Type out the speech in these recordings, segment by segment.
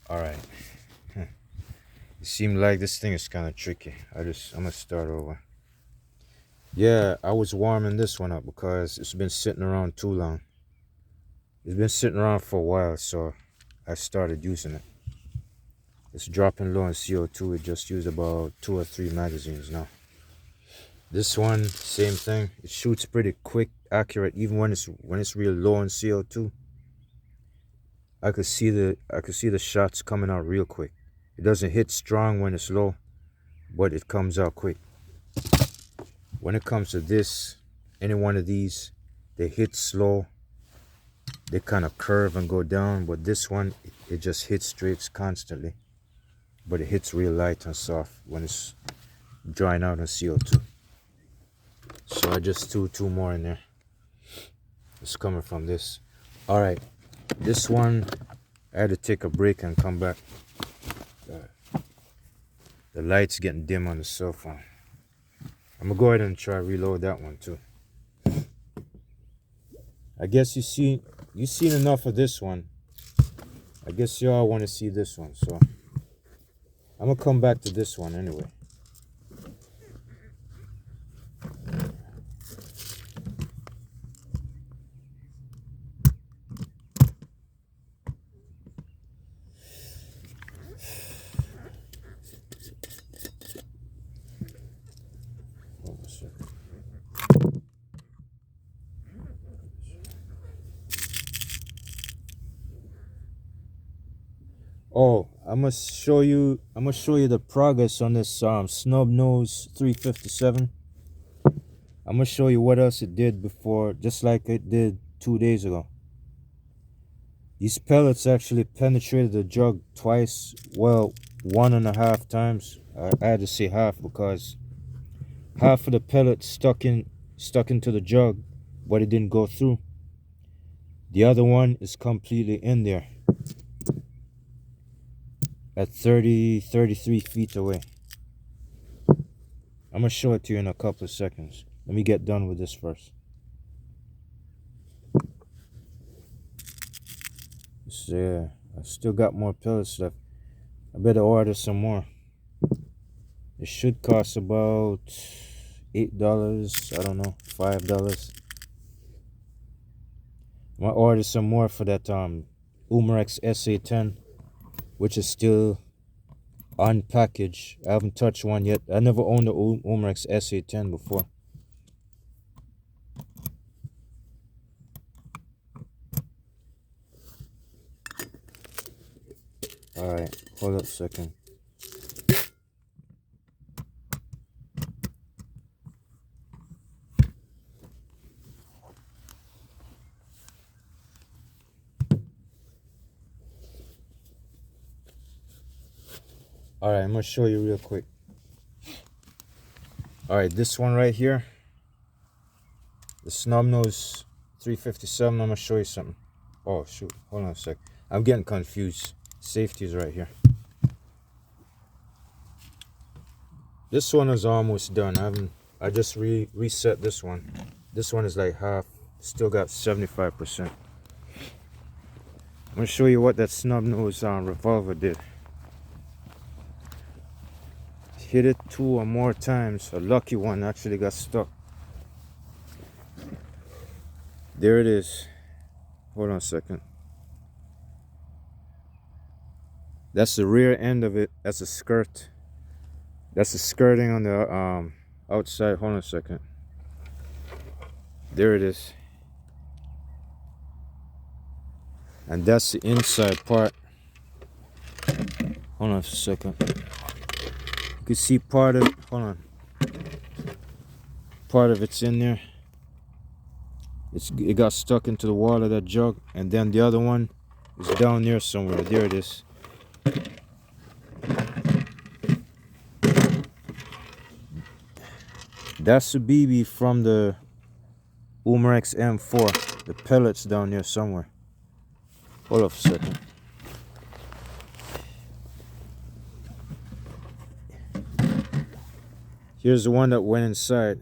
All right. It seemed like this thing is kind of tricky. I'm gonna start over. Yeah, I was warming this one up because it's been sitting around too long. It's been sitting around for a while, so I started using it. It's dropping low in CO2. It just used about 2 or 3 magazines now. This one, same thing. It shoots pretty quick, accurate, even when it's real low in CO2. I could see the shots coming out real quick. It doesn't hit strong when it's low, but it comes out quick. When it comes to this, any one of these, they hit slow. They kind of curve and go down, but this one, it just hits straight constantly. But it hits real light and soft when it's drying out on CO2. So I just threw 2 more in there. It's coming from this. All right, this one, I had to take a break and come back. The light's getting dim on the cell phone. I'm gonna go ahead and try reload that one too. I guess you've seen enough of this one. I guess y'all want to see this one, so I'm gonna come back to this one anyway. Hold on a second. Oh, I'm gonna show you the progress on this snub nose 357. I'm gonna show you what else it did before, just like it did 2 days ago. These pellets actually penetrated the jug twice. Well, 1.5 times. I had to say half because half of the pellet stuck into the jug, but it didn't go through. The other one is completely in there at 33 feet away. I'm gonna show it to you in a couple of seconds. Let me get done with this first. So yeah, I still got more pellets left. I better order some more. It should cost about $8. I don't know, $5. I'm gonna order some more for that Umarex SA10, which is still unpackaged. I haven't touched one yet. I never owned the Umarex SA10 before. Alright, hold up a second. Alright, I'm gonna show you real quick. Alright, this one right here, the Snubnose 357, I'm gonna show you something. Oh shoot, hold on a sec. I'm getting confused. Safety is right here. This one is almost done. I just reset this one. This one is like half, still got 75%. I'm gonna show you what that Snubnose revolver did. Hit it 2 or more times. A lucky one actually got stuck. There it is. Hold on a second. That's the rear end of it. That's the skirt. That's the skirting on the outside. Hold on a second. There it is. And that's the inside part. Hold on a second. You can see part of it. Hold on. Part of it's in there. It got stuck into the wall of that jug, and then the other one is down there somewhere. There it is. That's the BB from the Umarex M4. The pellets down there somewhere. Hold up a second. Here's the one that went inside.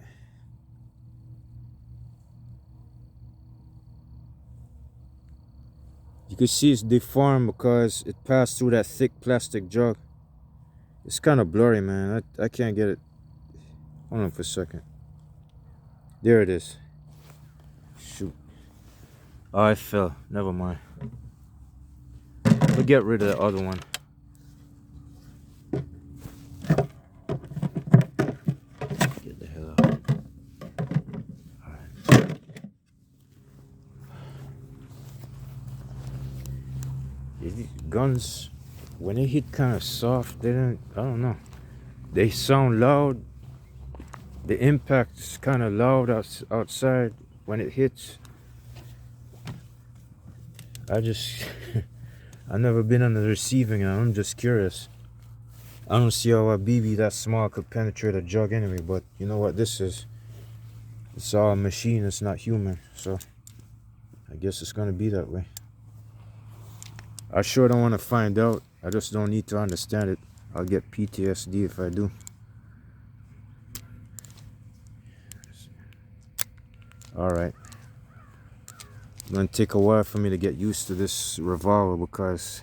You can see it's deformed because it passed through that thick plastic jug. It's kind of blurry, man. I can't get it. Hold on for a second. There it is. Shoot. Oh, it fell. Never mind. We'll get rid of the other one. Get the hell out. Alright. These guns, when they hit kind of soft, they don't, I don't know. They sound loud. The impact's kind of loud outside when it hits. I've never been on the receiving end. I'm just curious. I don't see how a BB that small could penetrate a jug anyway, but you know what this is? It's all a machine, it's not human, so I guess it's gonna be that way. I sure don't want to find out. I just don't need to understand it. I'll get PTSD if I do. Alright. It's gonna take a while for me to get used to this revolver because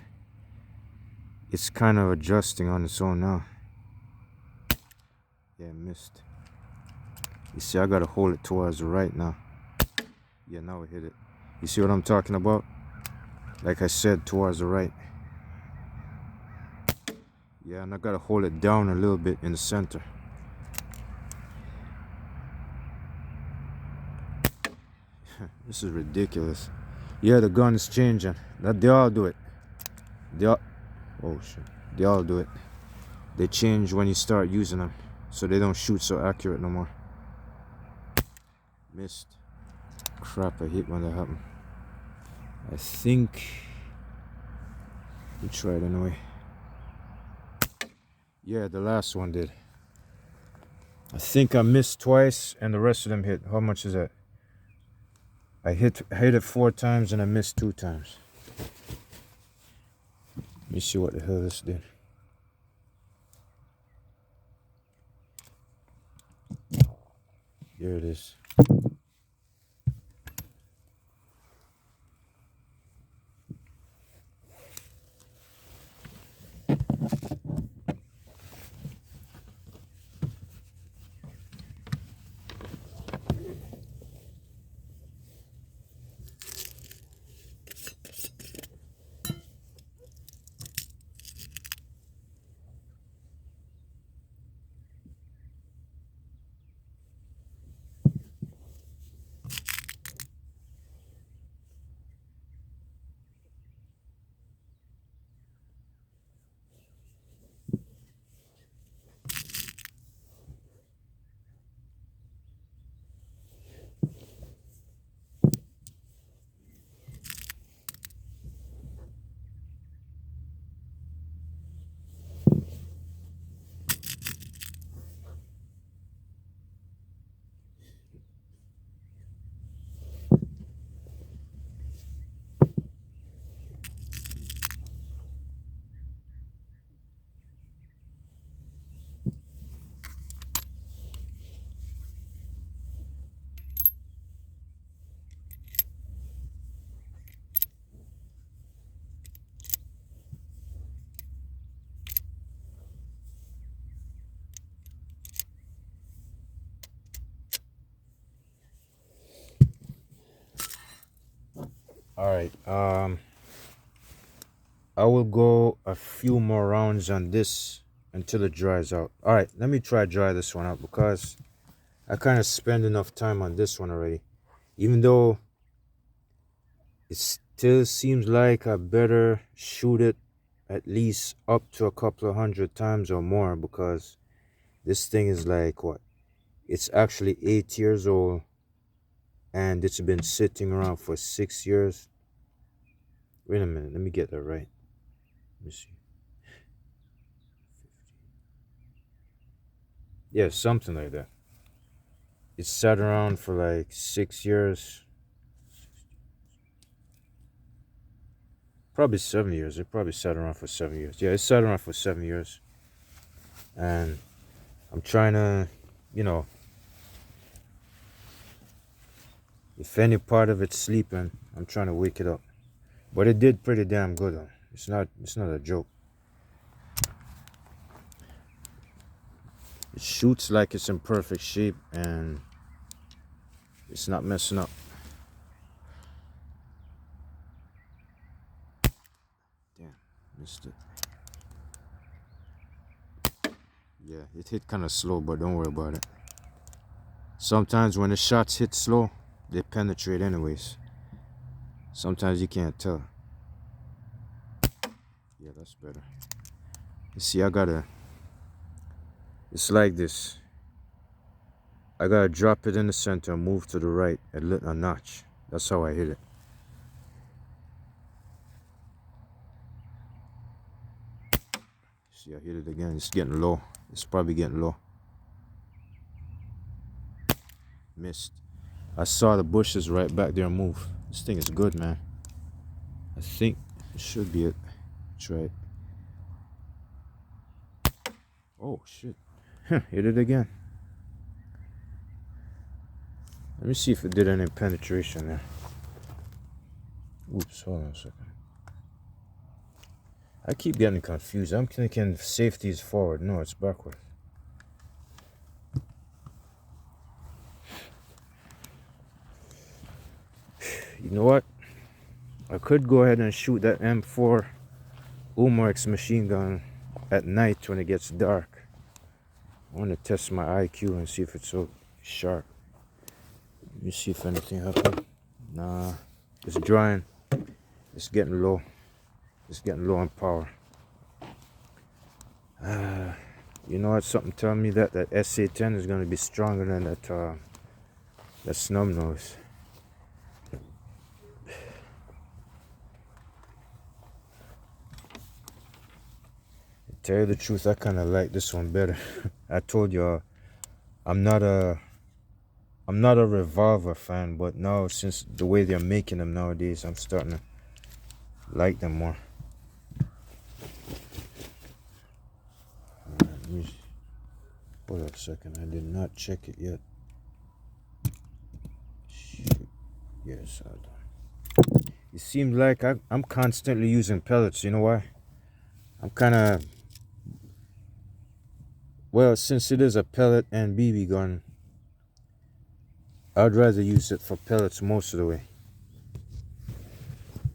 it's kind of adjusting on its own now. Yeah, missed. You see, I gotta hold it towards the right now. Yeah, now it hit it. You see what I'm talking about? Like I said, towards the right. Yeah, and I gotta hold it down a little bit in the center. This is ridiculous. Yeah, the gun is changing. They all do it. Oh shit. They all do it. They change when you start using them, so they don't shoot so accurate no more. Missed. Crap, I hate when that happened. I think we tried anyway. Yeah, the last one did. I think I missed twice and the rest of them hit. How much is that? I hit it 4 times and I missed 2 times. Let me see what the hell this did. There it is. Alright, I will go a few more rounds on this until it dries out. Alright, let me try dry this one out because I kind of spent enough time on this one already. Even though it still seems like I better shoot it at least up to a couple of 100 times or more, because this thing is like, what? It's actually 8 years old and it's been sitting around for 6 years. Wait a minute, let me get that right. Let me see. Yeah, something like that. It's sat around for like 6 years. Probably 7 years. It probably sat around for 7 years. Yeah, it sat around for 7 years. And I'm trying to, you know, if any part of it's sleeping, I'm trying to wake it up. But it did pretty damn good though. It's not a joke. It shoots like it's in perfect shape and it's not messing up. Damn, missed it. Yeah, it hit kind of slow, but don't worry about it. Sometimes when the shots hit slow, they penetrate anyways. Sometimes you can't tell. Yeah, that's better. You see, it's like this. I gotta drop it in the center and move to the right a notch. That's how I hit it. See, I hit it again. It's getting low. It's probably getting low. Missed. I saw the bushes right back there move. This thing is good, man. I think it should be it. Try it. Oh, shit. Hit it again. Let me see if it did any penetration there. Oops, hold on a second. I keep getting confused. I'm thinking safety is forward. No, it's backward. You know what? I could go ahead and shoot that M4 Umarex machine gun at night when it gets dark. I want to test my IQ and see if it's so sharp. Let me see if anything happened. Nah, it's drying. It's getting low. It's getting low on power. You know what? Something telling me that SA-10 is going to be stronger than that snub nose. To tell you the truth, I kind of like this one better. I told y'all I'm not a revolver fan, but now since the way they're making them nowadays, I'm starting to like them more. Hold up a second, I did not check it yet. Shoot. Yes, it seems like I'm constantly using pellets. You know why? I'm kind of, well, since it is a pellet and BB gun, I'd rather use it for pellets most of the way.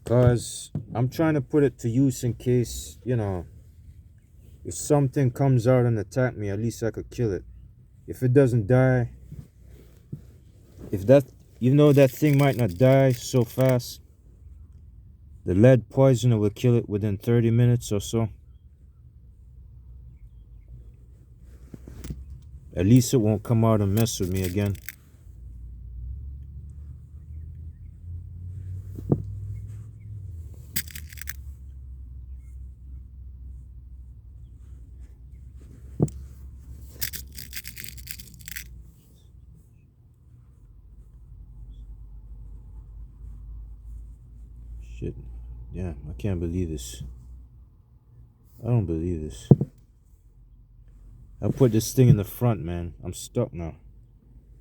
Because I'm trying to put it to use in case, you know, if something comes out and attack me, at least I could kill it. If it doesn't die, you know, that thing might not die so fast. The lead poisoner will kill it within 30 minutes or so. At least it won't come out and mess with me again. Shit. Yeah, I can't believe this. I don't believe this. I put this thing in the front, man. I'm stuck now.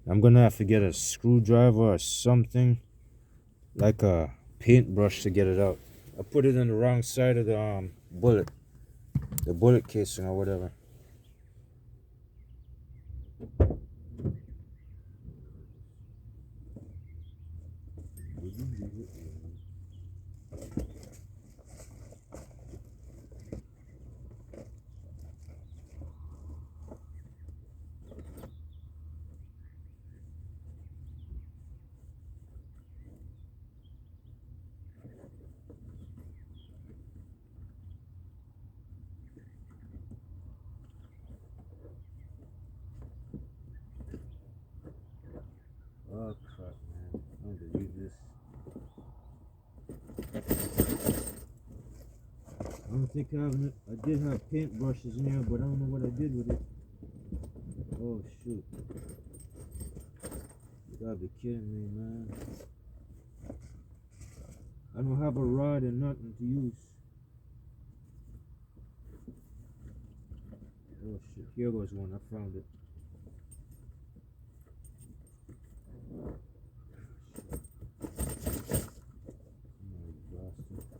I'm gonna have to get a screwdriver or something, like a paintbrush, to get it out. I put it in the wrong side of the bullet casing or whatever. Oh crap, man. I don't believe this. I don't think I did have paintbrushes in here, but I don't know what I did with it. Oh shoot. You gotta be kidding me, man. I don't have a rod and nothing to use. Oh shit, here goes one, I found it. Oh, you bastard.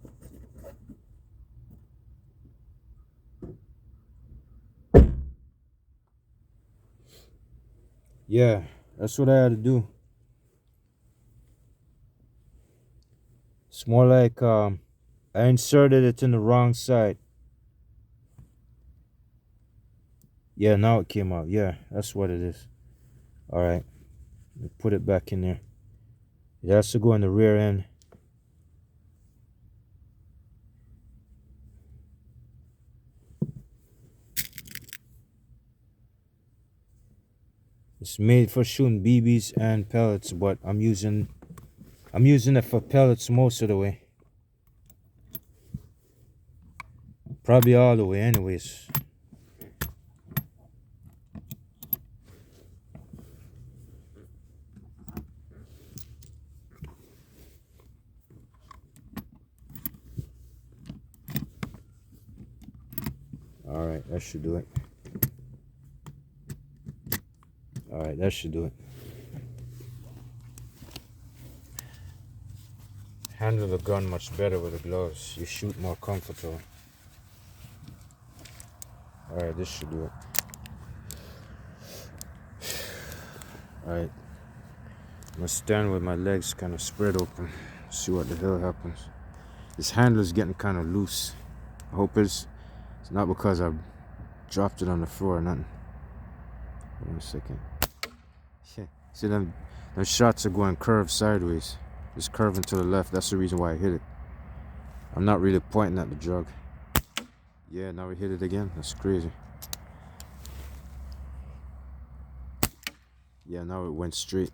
Yeah, that's what I had to do. It's more like I inserted it in the wrong side. Yeah, now it came out. Yeah, that's what it is. Alright, put it back in there. It has to go in the rear end. It's made for shooting BBs and pellets, but I'm using it for pellets most of the way. Probably all the way anyways. Alright, that should do it. Alright, that should do it. Handle the gun much better with the gloves. You shoot more comfortable. Alright, this should do it. Alright. I'm gonna stand with my legs kind of spread open. See what the hell happens. This handle is getting kind of loose. I hope it's not because I dropped it on the floor or nothing. Hold on a second. See them shots are going curved sideways. It's curving to the left. That's the reason why I hit it. I'm not really pointing at the drug. Yeah, now we hit it again. That's crazy. Yeah, now it went straight.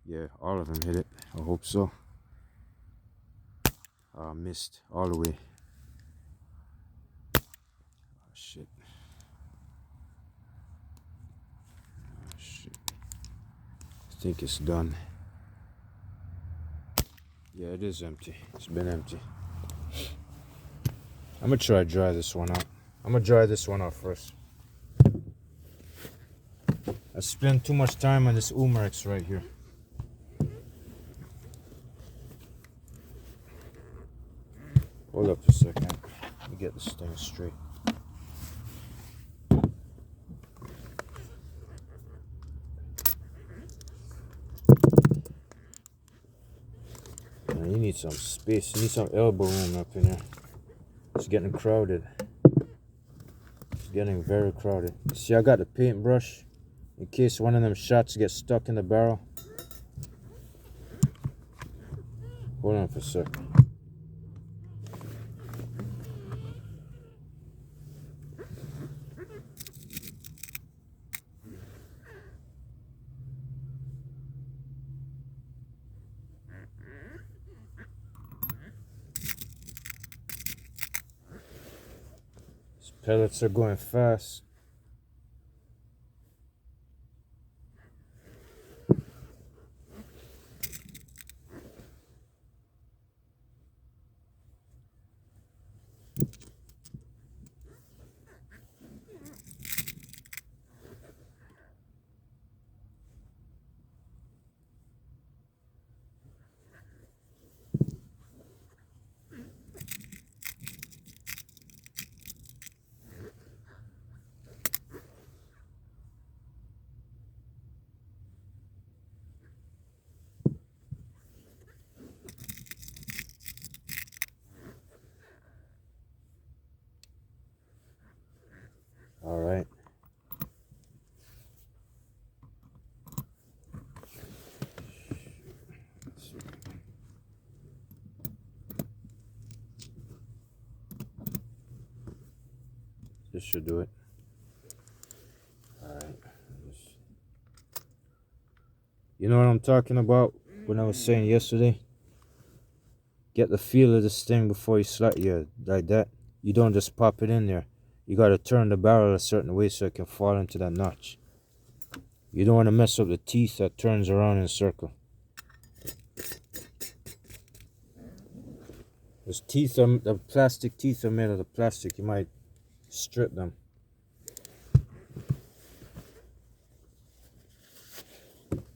Yeah, all of them hit it. I hope so. Missed all the way. Oh, shit. Oh, shit. I think it's done. Yeah, it is empty. It's been empty. I'm gonna try to dry this one out. I'm gonna dry this one out first. I spent too much time on this Umarex right here. Hold up a second. Let me get this thing straight. Man, you need some space. You need some elbow room up in here. It's getting crowded. It's getting very crowded. See, I got the paintbrush in case one of them shots gets stuck in the barrel. Hold on for a sec. These pellets are going fast. All right. This should do it. All right. You know what I'm talking about when I was saying yesterday? Get the feel of this thing before you slide. Yeah, like that. You don't just pop it in there. You got to turn the barrel a certain way so it can fall into that notch. You don't want to mess up the teeth that turns around in a circle. Those teeth are, the plastic teeth are made of the plastic. You might strip them.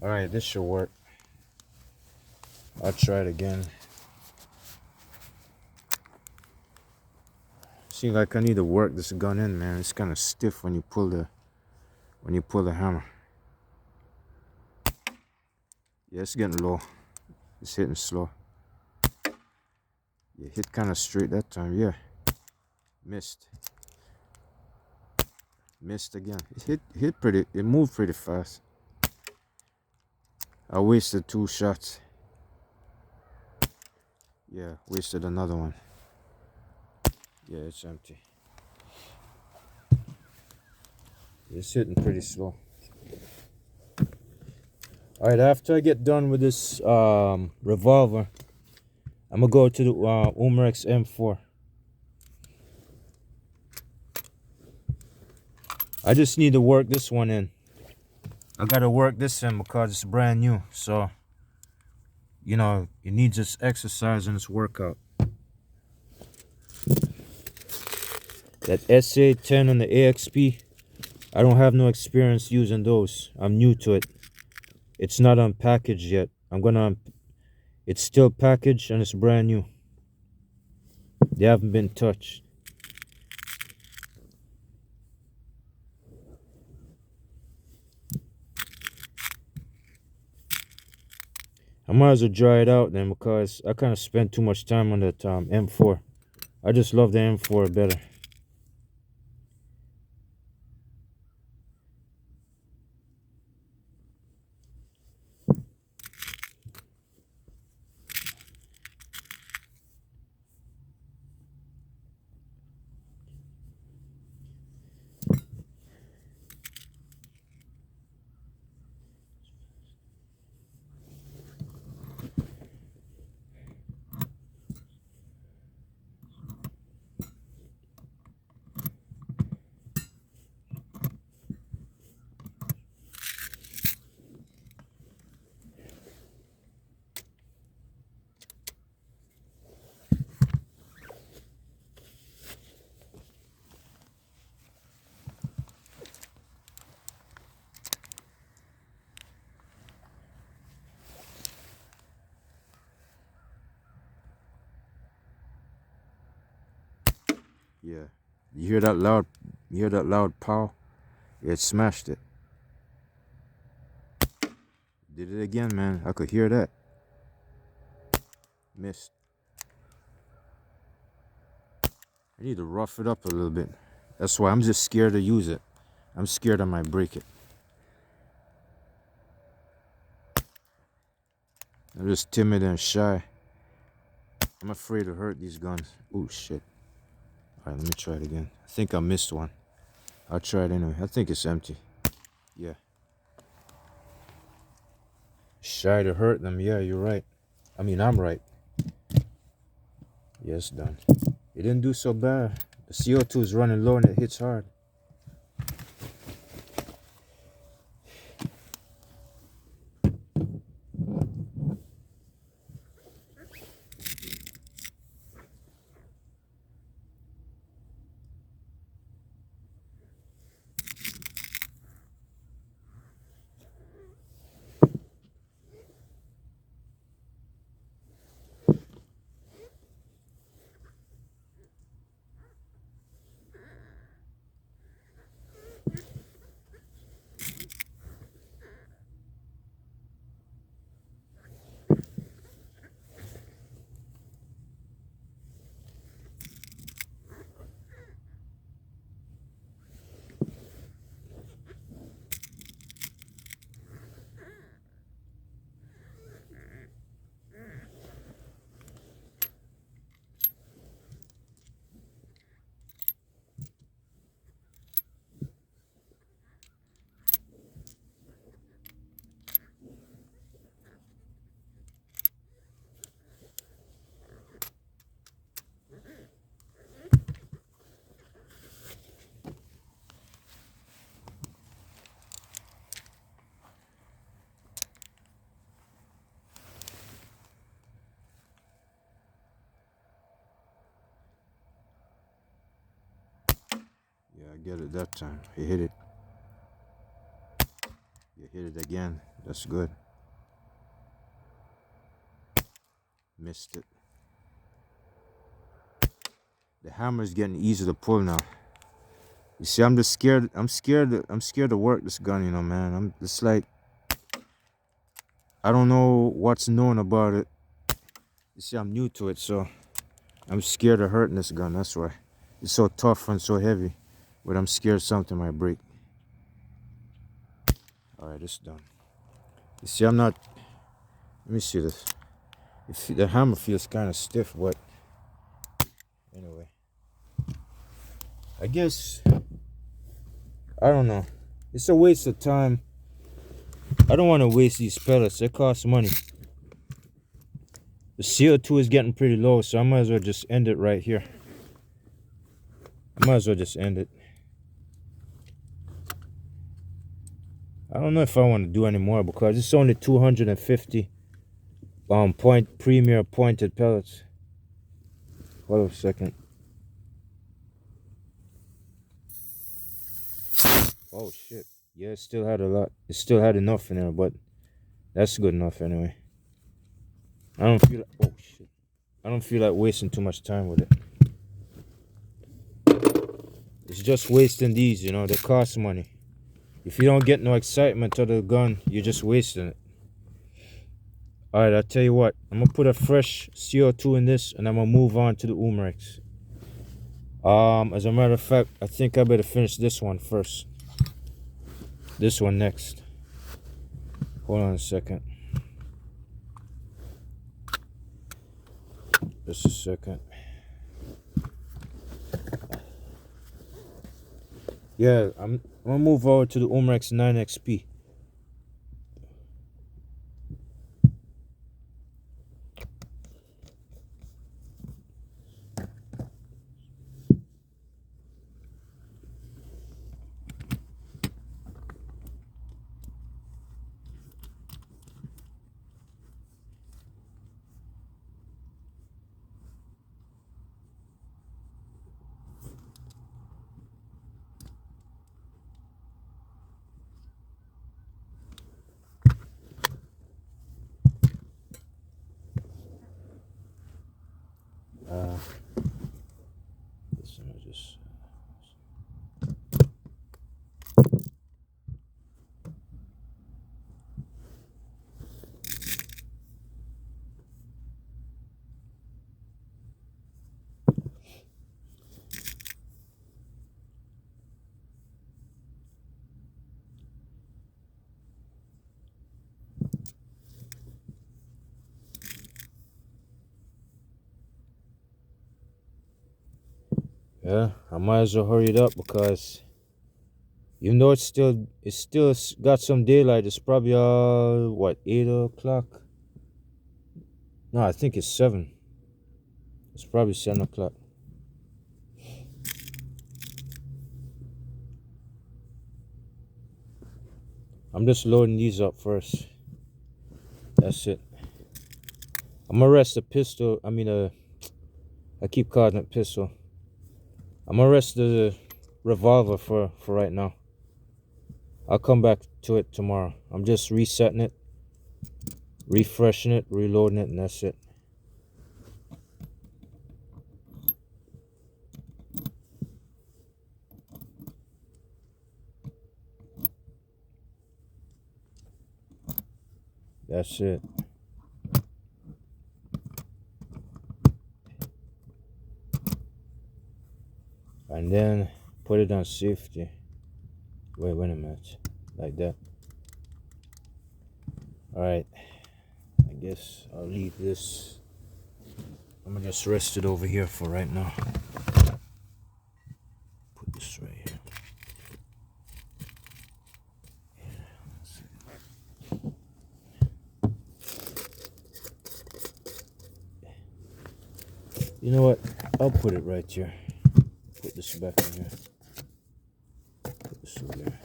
Alright, this should work. I'll try it again. Seems like I need to work this gun in, man. It's kind of stiff when you pull the when you pull the hammer. Yeah, it's getting low. It's hitting slow. Yeah, hit kind of straight that time. Yeah, missed. Missed again. It hit pretty. It moved pretty fast. I wasted 2 shots. Yeah, wasted another one. Yeah, it's empty. It's hitting pretty slow. Alright, after I get done with this revolver, I'm gonna go to the Umarex M4. I just need to work this one in. I gotta work this in because it's brand new. So, you know, it needs its exercise and its workout. That SA10 and the AXP, I don't have no experience using those. I'm new to it. It's not unpackaged yet. It's still packaged and it's brand new. They haven't been touched. I might as well dry it out then because I kind of spent too much time on that M4. I just love the M4 better. Yeah. You hear that loud? You hear that loud pow? Yeah, it smashed it. Did it again, man. I could hear that. Missed. I need to rough it up a little bit. That's why I'm just scared to use it. I'm scared I might break it. I'm just timid and shy. I'm afraid to hurt these guns. Oh, shit. Alright, let me try it again. I think I missed one. I'll try it anyway. I think it's empty. Yeah. Shy to hurt them. Yeah, you're right. I mean, I'm right. Yeah, it's done. It didn't do so bad. The CO2 is running low and it hits hard. Yeah, I get it that time. You hit it. You hit it again. That's good. Missed it. The hammer is getting easier to pull now. You see, I'm just scared. I'm scared. I'm scared to work this gun. You know, man. I'm just like, I don't know what's known about it. You see, I'm new to it, so I'm scared of hurting this gun. That's why it's so tough and so heavy. But I'm scared something might break. All right, it's done. You see, I'm not. Let me see this. The hammer feels kind of stiff, but anyway, I guess I don't know. It's a waste of time. I don't want to waste these pellets. They cost money. The CO2 is getting pretty low, so I might as well just end it right here. I might as well just end it. I don't know if I want to do any more because it's only 250 premier pointed pellets. Hold on a second. Oh shit. Yeah, it still had a lot. It still had enough in there, but that's good enough anyway. I don't feel like, oh shit. I don't feel like wasting too much time with it. It's just wasting these, you know, they cost money. If you don't get no excitement to the gun, you're just wasting it. Alright, I'll tell you what. I'm gonna put a fresh CO2 in this and I'm gonna move on to the Umarex. As a matter of fact, I think I better finish this one first. This one next. Hold on a second. Just a second. Yeah, I'm gonna move over to the Umarex 9XP. This one I just. Yeah, I might as well hurry it up because even though it's still got some daylight, it's probably what, 8 o'clock? No, I think it's 7. It's probably 7 o'clock. I'm just loading these up first. That's it. I'm gonna rest the pistol. I keep calling it pistol. I'm gonna rest the revolver for right now. I'll come back to it tomorrow. I'm just resetting it, refreshing it, reloading it, and that's it. That's it. And then put it on safety. Wait a minute. Like that. Alright. I guess I'll leave this. I'm gonna just rest it over here for right now. Put this right here. You know what? I'll put it right here. Put this back in here. Put this over there.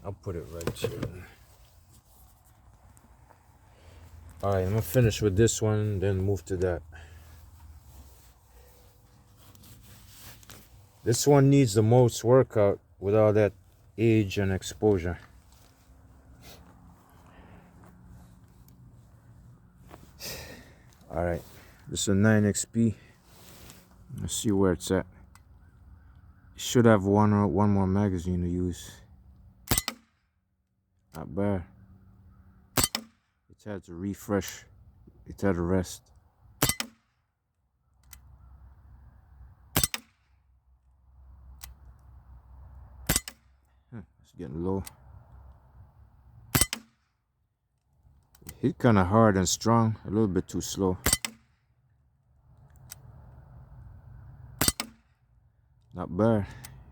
I'll put it right here. Alright, I'm gonna finish with this one, then move to that. This one needs the most workout with all that age and exposure. Alright, this is a 9XP. Let's see where it's at. Should have one more magazine to use. Not bad. It's had to refresh. It's had to rest. It's getting low. It hit kind of hard and strong. A little bit too slow. Not bad.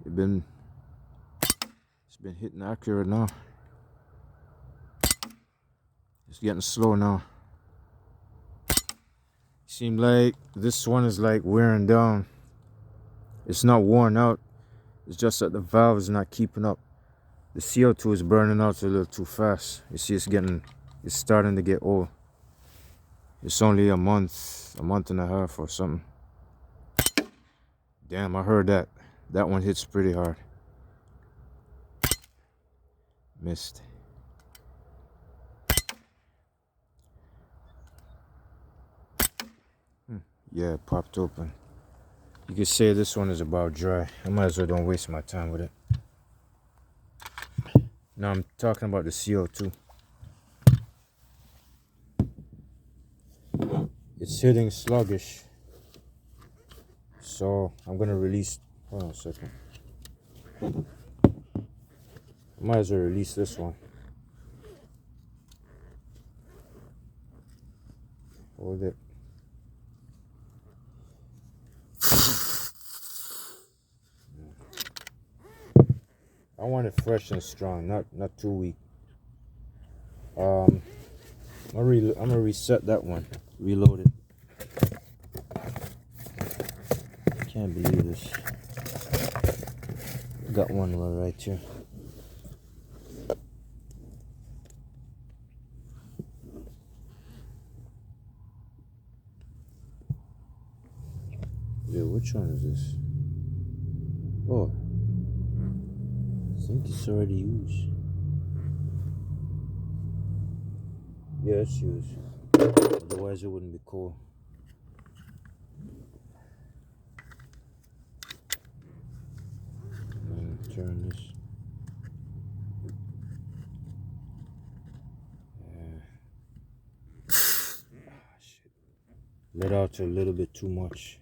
It's been hitting accurate now. It's getting slow now. Seem like this one is like wearing down. It's not worn out. It's just that the valve is not keeping up. The CO2 is burning out a little too fast. You see, it's starting to get old. It's only a month and a half or something. Damn, I heard that. That one hits pretty hard. Missed. Yeah, it popped open. You could say this one is about dry. I might as well don't waste my time with it. Now I'm talking about the CO2. It's hitting sluggish. So I'm gonna release, hold on a second. I might as well release this one. Hold it. I want it fresh and strong, not too weak. I'm gonna reset that one, reload it. Can't believe this. Got one right here. Yeah, which one is this? Oh, I think it's already used. Yeah, it's used. Otherwise, it wouldn't be cool. Turn this. Shit. Let out a little bit too much.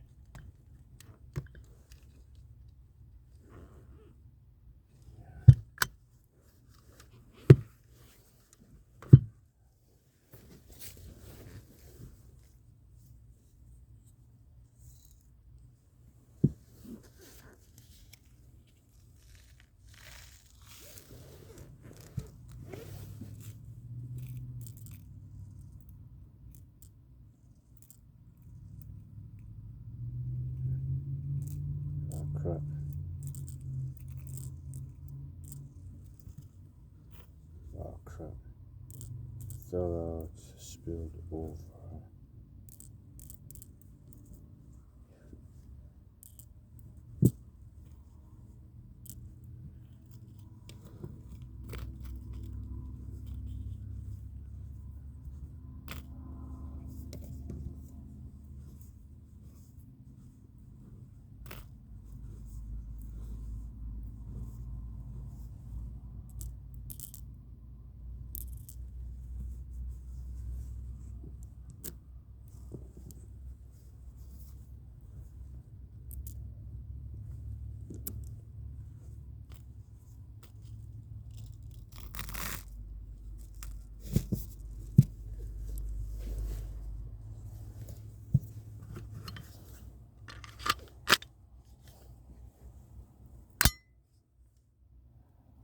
Oh crap. Oh crap. Fell out, spilled over.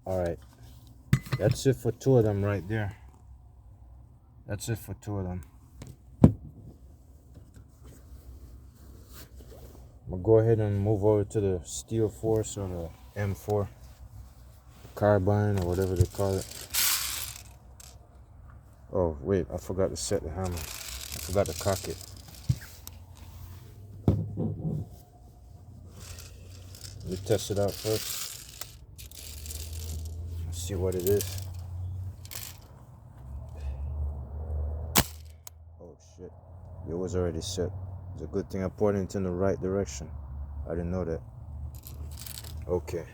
Alright, that's it for two of them right there. That's it for two of them. I'm gonna go ahead and move over to the Steel Force or the M4 carbine or whatever they call it. Oh wait, I forgot to set the hammer. I forgot to cock it. Let me test it out first. See what it is. Oh shit. It was already set. It's a good thing I pointed it in the right direction. I didn't know that. Okay.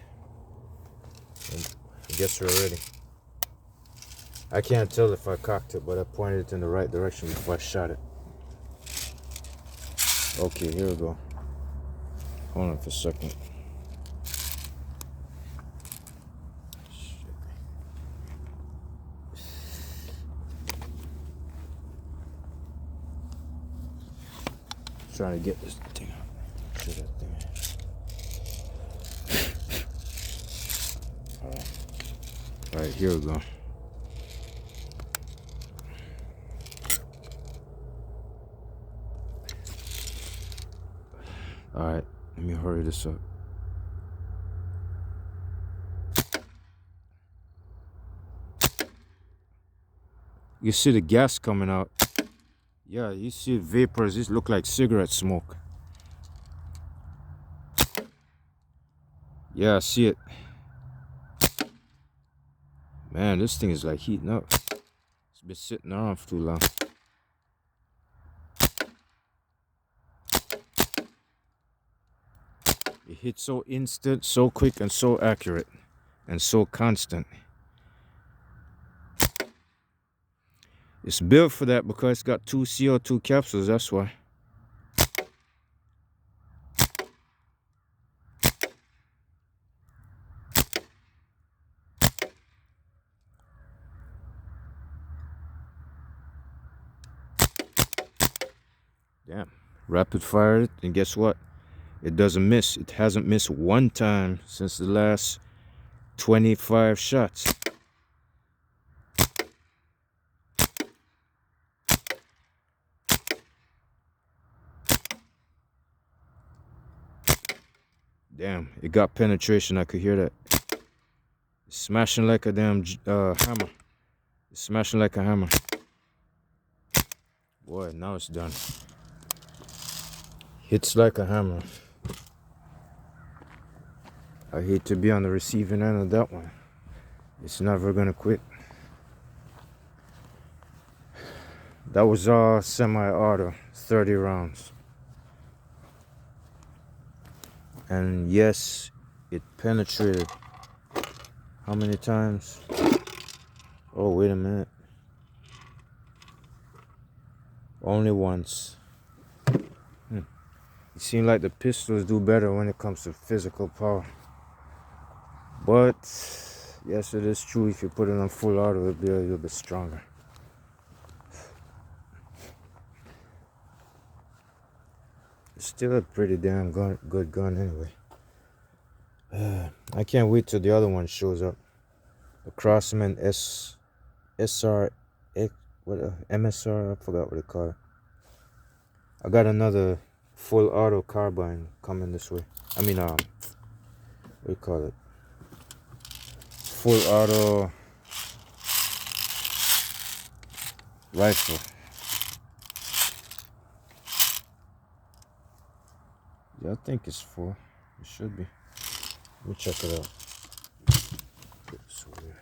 I guess we're ready. I can't tell if I cocked it, but I pointed it in the right direction before I shot it. Okay, here we go. Hold on for a second. Trying to get this thing out. Shoot that thing. Alright, here we go. Alright, let me hurry this up. You see the gas coming out. Yeah, you see vapors. These look like cigarette smoke. Yeah, I see it. Man, this thing is like heating up. It's been sitting around for too long. It hits so instant, so quick, and so accurate, and so constant. It's built for that because it's got 2 CO2 capsules, that's why. Damn. Rapid fired it, and guess what? It doesn't miss. It hasn't missed one time since the last 25 shots. Damn, it got penetration. I could hear that. It's smashing like a damn hammer. It's smashing like a hammer. Boy, now it's done. Hits like a hammer. I hate to be on the receiving end of that one. It's never gonna quit. That was all semi-auto, 30 rounds. And yes, it penetrated. How many times? Oh, wait a minute. Only once. It seems like the pistols do better when it comes to physical power. But, yes, it is true. If you put it on full auto, it'll be a little bit stronger. It's still a pretty damn good gun anyway. I can't wait till the other one shows up. The Crossman SR, MSR, I forgot what they call it. I got another full auto carbine coming this way. I mean, what do you call it? Full auto rifle. Yeah, I think it's full. It should be. Let me check it out. It's weird.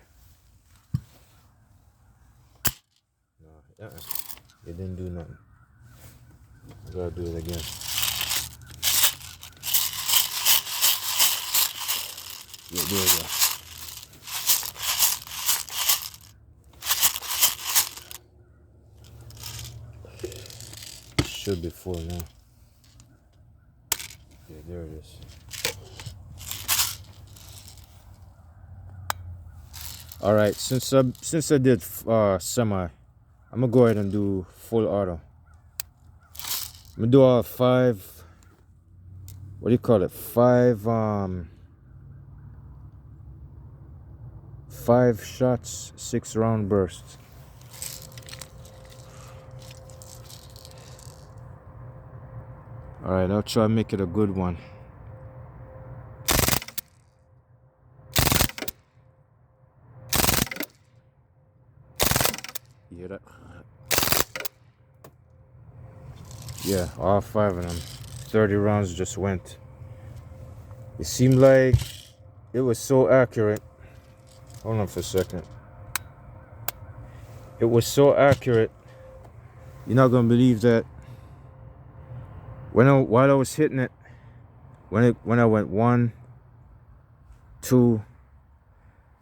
No, it didn't do nothing. I gotta do it again. Yeah, there we go. Should be full now. Yeah, there it is. All right, since I did semi, I'm gonna go ahead and do full auto. I'm gonna do all 5. What do you call it? 5 shots, 6 round bursts. All right, I'll try to make it a good one. You hear that? Yeah, all 5 of them. 30 rounds just went. It seemed like it was so accurate. Hold on for a second. It was so accurate. You're not gonna believe that while I was hitting it, when I went 1, 2,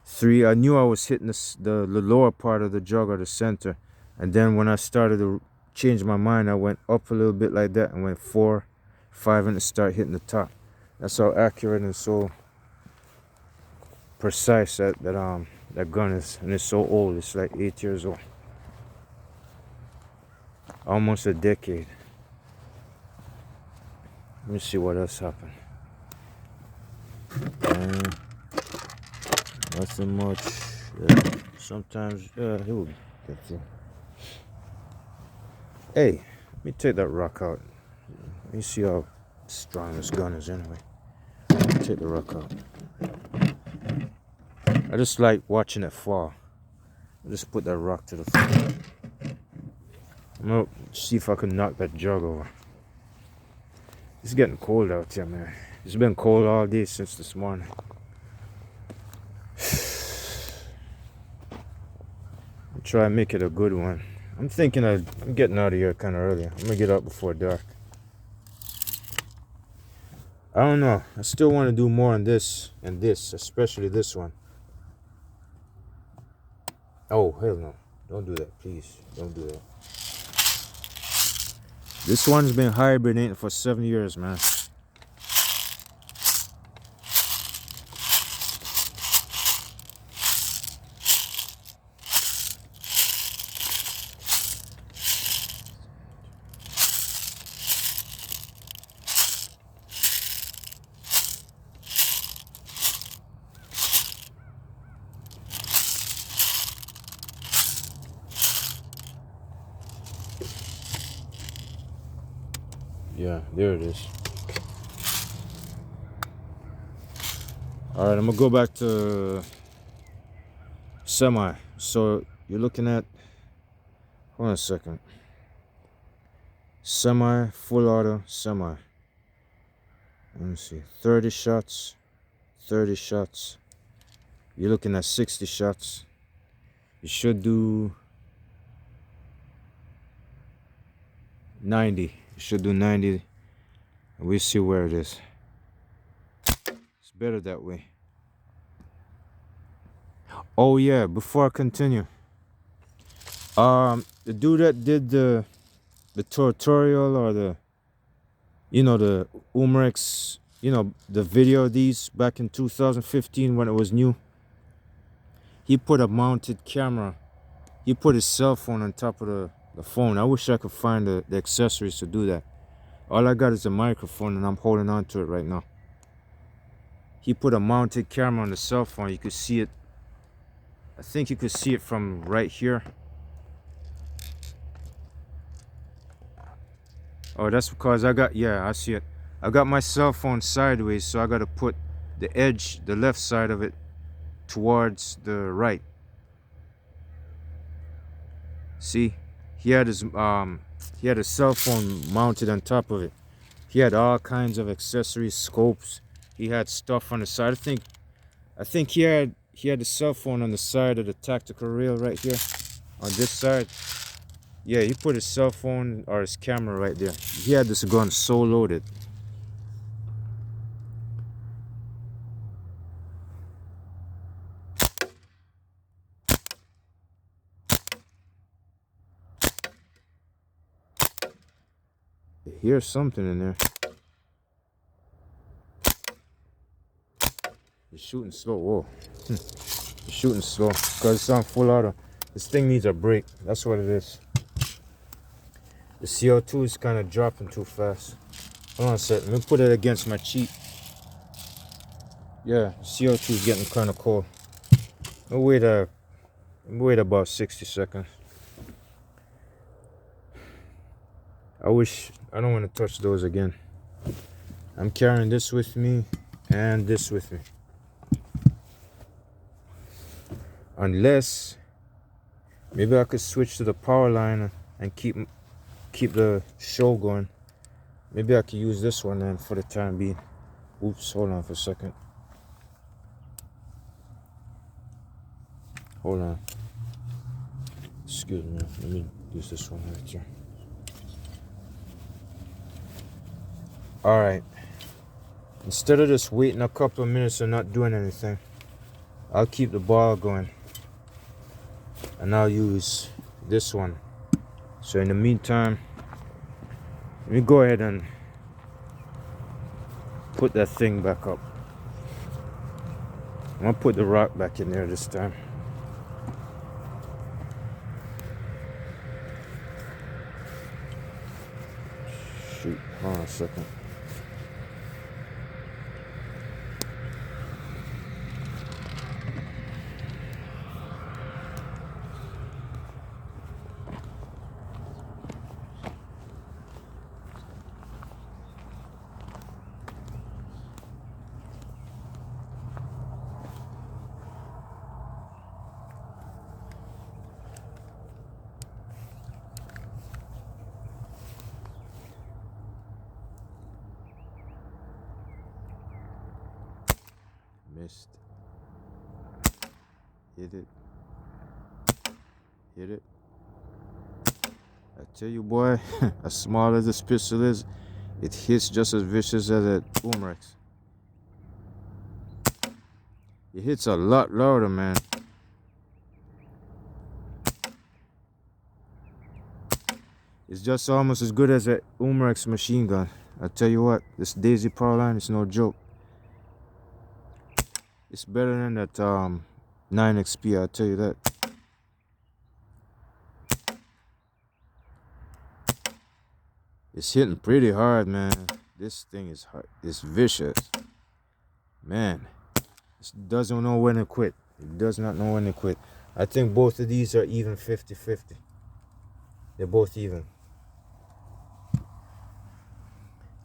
3, I knew I was hitting the lower part of the jug or the center. And then when I started to change my mind, I went up a little bit like that and went 4, 5 and start hitting the top. That's how accurate and so precise that gun is, and it's so old. It's like 8 years old, almost a decade. Let me see what else happened. Nothing much. Yeah, sometimes it will get through. Hey, let me take that rock out. Let me see how strong this gun is anyway. Take the rock out. I just like watching it fall. I just put that rock to the floor. I'm gonna see if I can knock that jug over. It's getting cold out here, man. It's been cold all day since this morning. I'll try and make it a good one. I'm thinking I'm getting out of here kind of early. I'm gonna get out before dark. I don't know. I still want to do more on this and this, especially this one. Oh, hell no. Don't do that, please. Don't do that. This one's been hibernating for 7 years, man. Yeah, there it is. All right, I'm gonna go back to semi. So you're looking at, hold on a second. Semi, full auto, semi. Let me see, 30 shots, 30 shots. You're looking at 60 shots. You should do 90. You should do 90. And we'll see where it is. It's better that way. Oh yeah, before I continue, the dude that did the tutorial or the Umarex, the video of these back in 2015 when it was new, he put a mounted camera. He put his cell phone on top of the phone. I wish I could find the accessories to do that. All I got is a microphone and I'm holding on to it right now. He put a mounted camera on the cell phone. You could see it. I think you could see it from right here. Oh, that's because I see it. I got my cell phone sideways, so I got to put the edge, the left side of it, towards the right. See, he had his cell phone mounted on top of it. He had all kinds of accessories, scopes. He had stuff on the side. I think he had the cell phone on the side of the tactical rail right here, on this side. Yeah, he put his cell phone or his camera right there. He had this gun so loaded. Here's something in there. He's shooting slow. Whoa. He's shooting slow because it's on full auto. This thing needs a break. That's what it is. The CO2 is kind of dropping too fast. Hold on a second. Let me put it against my cheek. Yeah, CO2 is getting kind of cold. I'll wait about 60 seconds. I don't want to touch those again. I'm carrying this with me and this with me. Unless maybe I could switch to the power line and keep the show going. Maybe I could use this one then for the time being. Oops, hold on for a second. Hold on. Excuse me. Let me use this one right here. Alright. Instead of just waiting a couple of minutes and not doing anything, I'll keep the ball going. And I'll use this one. So in the meantime, let me go ahead and put that thing back up. I'm gonna put the rock back in there this time. Shoot, hold on a second. Missed. Hit it. Hit it. I tell you, boy, as small as this pistol is, it hits just as vicious as that Umarex. It hits a lot louder, man. It's just almost as good as that Umarex machine gun. I tell you what, this Daisy powerline is no joke. It's better than that 9XP, I'll tell you that. It's hitting pretty hard, man. This thing is hard. It's vicious. Man, it doesn't know when to quit. It does not know when to quit. I think both of these are even 50-50. They're both even.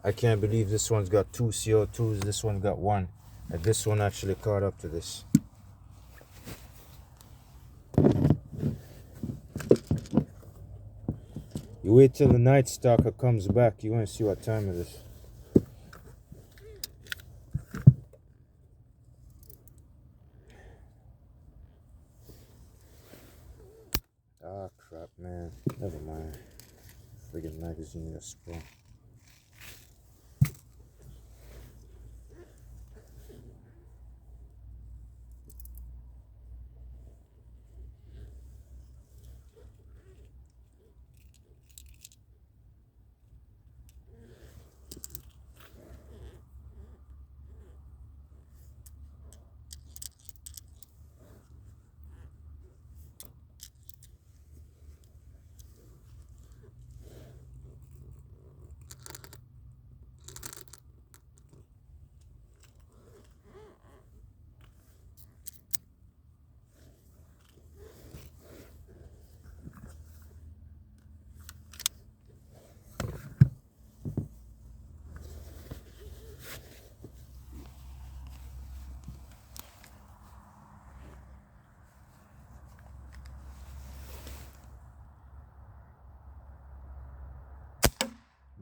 I can't believe this one's got 2 CO2s, this one got 1. And this one actually caught up to this. You wait till the night stalker comes back, you want to see what time it is. Ah, crap, man. Never mind. Friggin' magazine got sprung.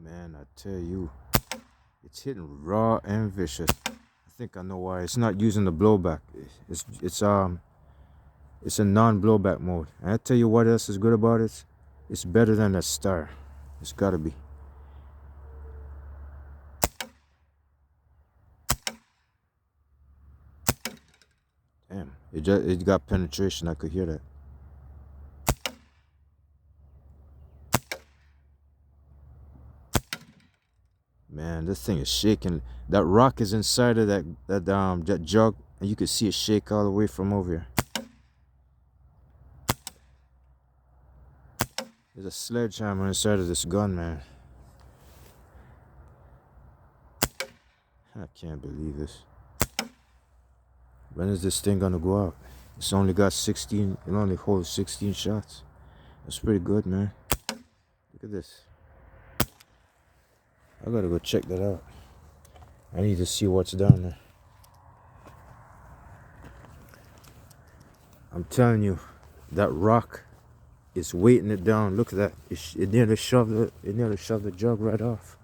Man, I tell you, it's hitting raw and vicious. I think I know why. It's not using the blowback. It's a non-blowback mode. And I tell you what else is good about it. It's better than that Star. It's gotta be. Damn, it got penetration. I could hear that. Man, this thing is shaking. That rock is inside of that jug, and you can see it shake all the way from over here. There's a sledgehammer inside of this gun, man. I can't believe this. When is this thing gonna go out? It's only got 16. It only holds 16 shots. That's pretty good, man. Look at this. I gotta go check that out. I need to see what's down there. I'm telling you, that rock is weighting it down. Look at that. It nearly shoved the jug right off.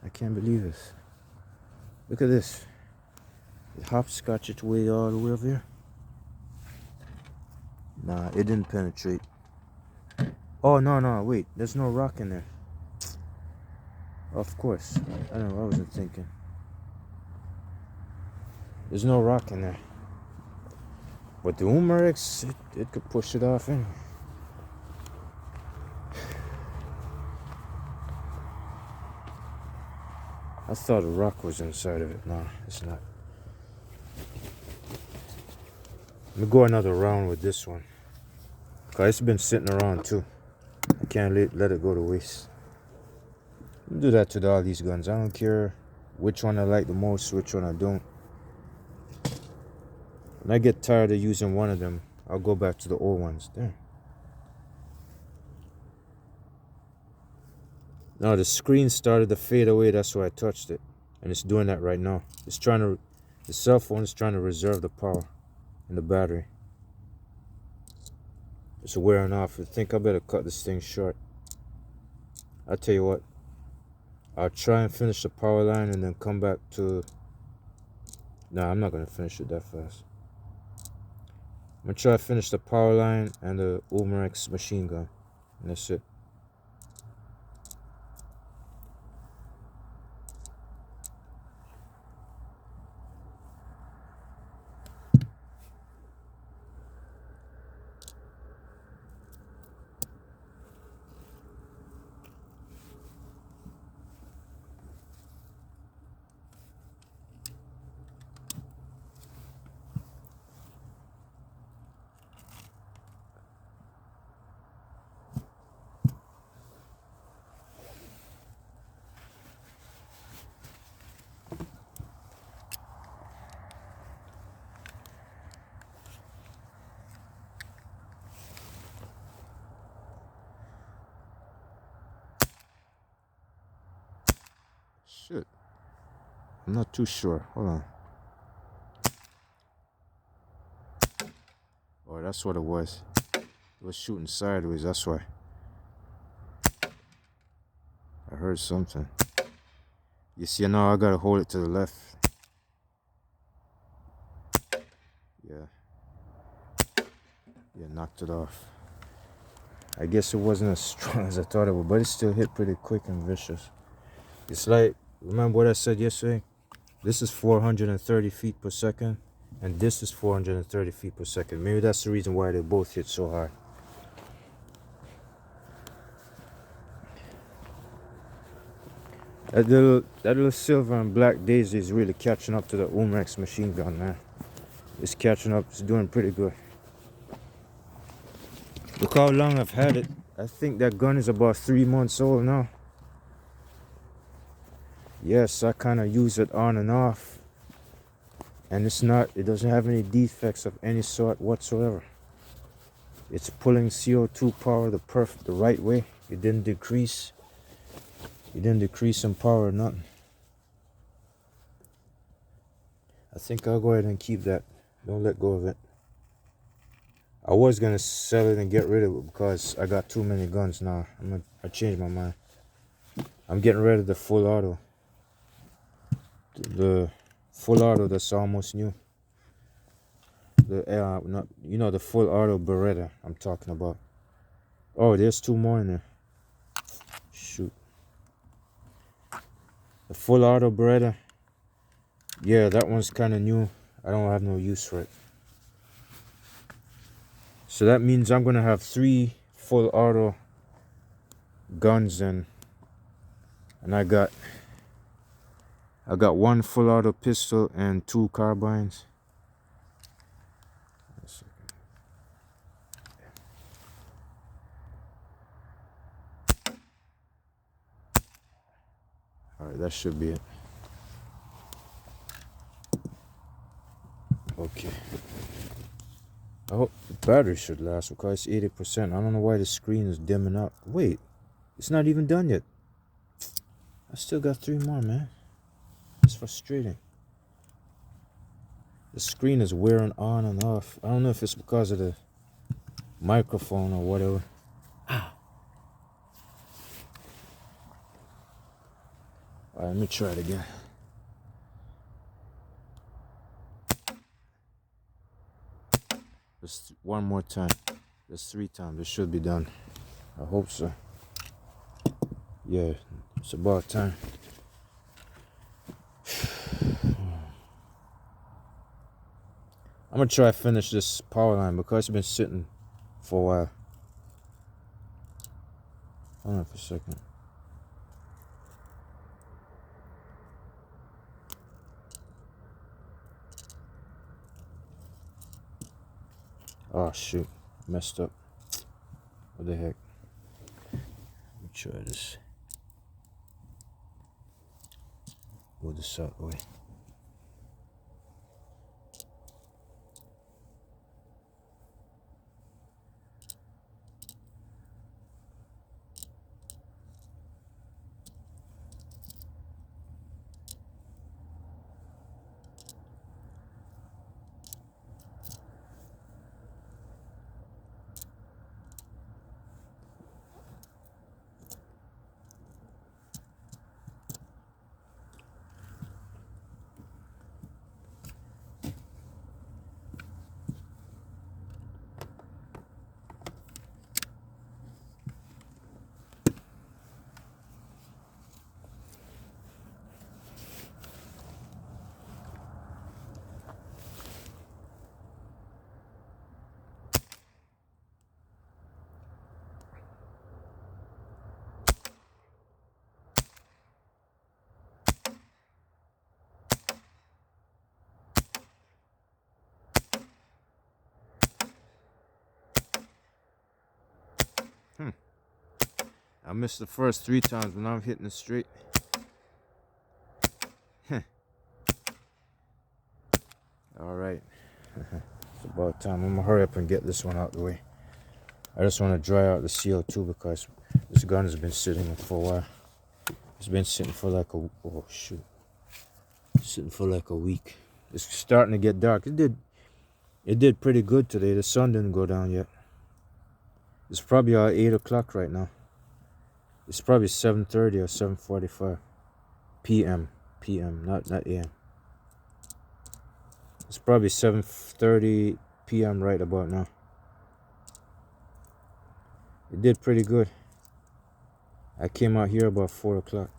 I can't believe this. Look at this. It hopscotched its way all the way over here. Nah, it didn't penetrate. Oh, no, wait. There's no rock in there. Of course. I don't know, I wasn't thinking. There's no rock in there. But the Umarex, it could push it off anyway. I thought a rock was inside of it. No, it's not. Let me go another round with this one. Cause it's been sitting around too. I can't let it go to waste. I'll do that to all these guns. I don't care which one I like the most, which one I don't. When I get tired of using one of them, I'll go back to the old ones. There. Now the screen started to fade away, that's why I touched it. And it's doing that right now. The cell phone is trying to reserve the power in the battery. It's wearing off. I think I better cut this thing short. I'll tell you what. I'll try and finish the power line and then come back to... Nah, I'm not going to finish it that fast. I'm going to try to finish the power line and the Umarex machine gun. And that's it. Shit. I'm not too sure. Hold on. Oh, that's what it was. It was shooting sideways, that's why. I heard something. You see, now I gotta hold it to the left. Yeah. Yeah, knocked it off. I guess it wasn't as strong as I thought it would, but it still hit pretty quick and vicious. It's like, remember what I said yesterday? This is 430 feet per second, and this is 430 feet per second. Maybe that's the reason why they both hit so hard. That little silver and black daisy is really catching up to the Umarex machine gun, man. It's catching up. It's doing pretty good. Look how long I've had it. I think that gun is about 3 months old now. Yes, I kind of use it on and off. And it doesn't have any defects of any sort whatsoever. It's pulling CO2 power the right way. It didn't decrease. It didn't decrease in power or nothing. I think I'll go ahead and keep that. Don't let go of it. I was gonna sell it and get rid of it because I got too many guns now. I changed my mind. I'm getting rid of the full auto. The full auto that's almost new. The full auto Beretta I'm talking about. Oh, there's 2 more in there. Shoot. The full auto Beretta. Yeah, that one's kind of new. I don't have no use for it. So that means I'm gonna have 3 full auto guns and I got 1 full auto pistol and 2 carbines. Alright, that should be it. Okay. I hope the battery should last because it's 80%. I don't know why the screen is dimming up. Wait, it's not even done yet. I still got 3 more, man. It's frustrating. The screen is wearing on and off. I don't know if it's because of the microphone or whatever. Ow. Alright, let me try it again. Just 1 more time. Just 3 times. It should be done. I hope so. Yeah, It's about time. I'm gonna try to finish this power line because it's been sitting for a while. Hold on for a second. Oh shoot, messed up. What the heck? Let me try this. Move this out of the way. I missed the first 3 times, but now I'm hitting it straight. Alright. It's about time. I'm gonna hurry up and get this one out of the way. I just want to dry out the CO2 because this gun has been sitting for a while. It's been sitting for like a... Oh shoot. Sitting for like a week. It's starting to get dark. It did pretty good today. The sun didn't go down yet. It's probably 8 o'clock right now. It's probably 7:30 or 7:45 p.m. not a.m. It's probably 7:30 p.m. right about now. It did pretty good. I came out here about 4 o'clock.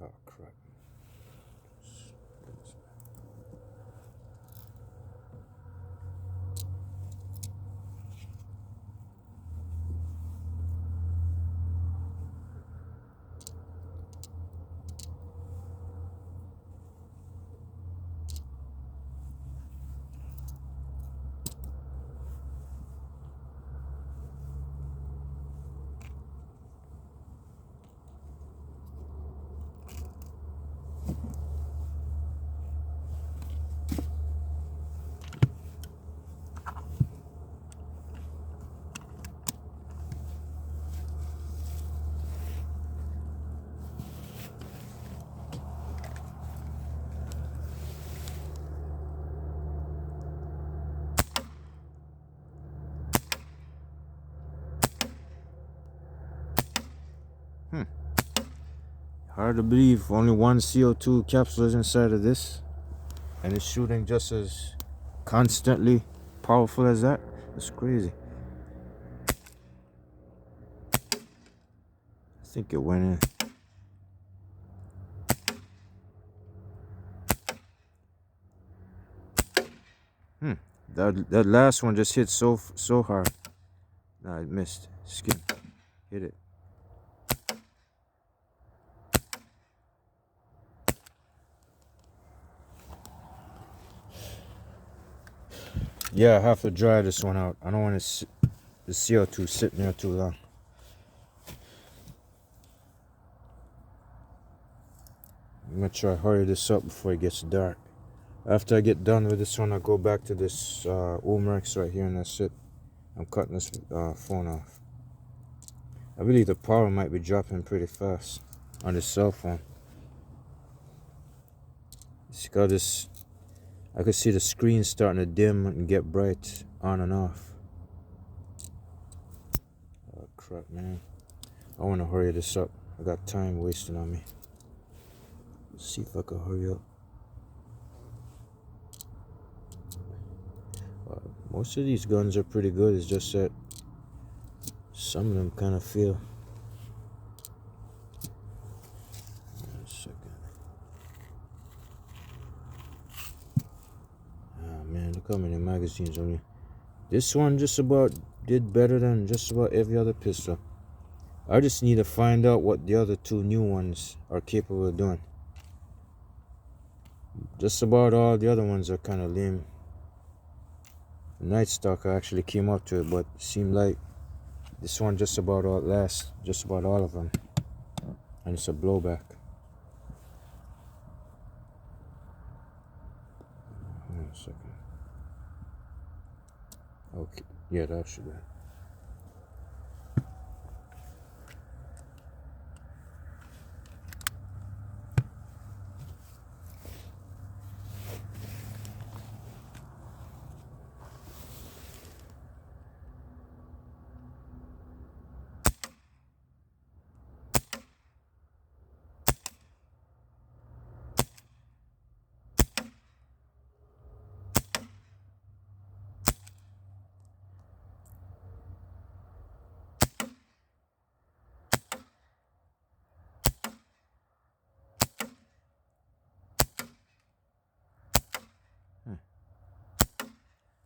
Oh crap. Hard to believe only one CO2 capsule is inside of this, and it's shooting just as constantly powerful as that. That's crazy. I think it went in. That last one just hit so hard. Nah, it missed. Skin. Hit it. Yeah, I have to dry this one out. I don't want the CO2 sitting there too long. I'm gonna try to hurry this up before it gets dark. After I get done with this one, I'll go back to this Umarex right here, and that's it. I'm cutting this phone off. I believe the power might be dropping pretty fast on this cell phone. It's got this... I could see the screen starting to dim and get bright on and off. Oh, crap. crap, man. I want to hurry this up. I got time wasting on me. Let's see if I can hurry up. Most of these guns are pretty good. It's just that some of them kind of feel. One second. Ah, man, look how many magazines on here. This one just about did better than just about every other pistol. I just need to find out what the other two new ones are capable of doing. Just about all the other ones are kind of lame. Night Stalker actually came up to it, but it seemed like this one just about outlasts just about all of them. And it's a blowback. Hold on a second. Okay, yeah, that should be.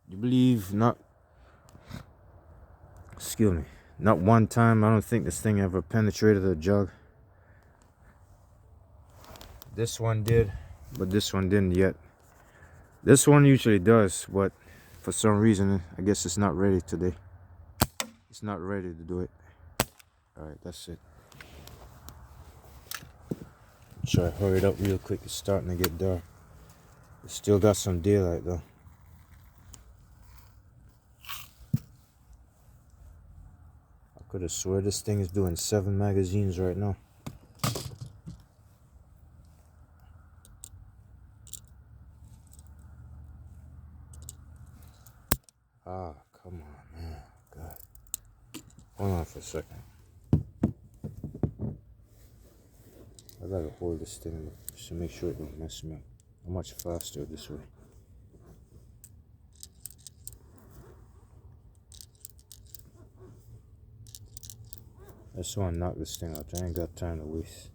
You believe not, excuse me, not one time I don't think this thing ever penetrated a jug. This one did, but this one didn't yet. This one usually does, but for some reason I guess it's not ready today. It's not ready to do it. Alright, that's it. Try to hurry it up real quick. It's starting to get dark. It's still got some daylight though. I could have swear this thing is doing 7 magazines right now. Ah, come on, man. God. Hold on for a second. I gotta hold this thing just to make sure it don't mess me up. I'm much faster this way. I just want to knock this thing out. I ain't got time to waste.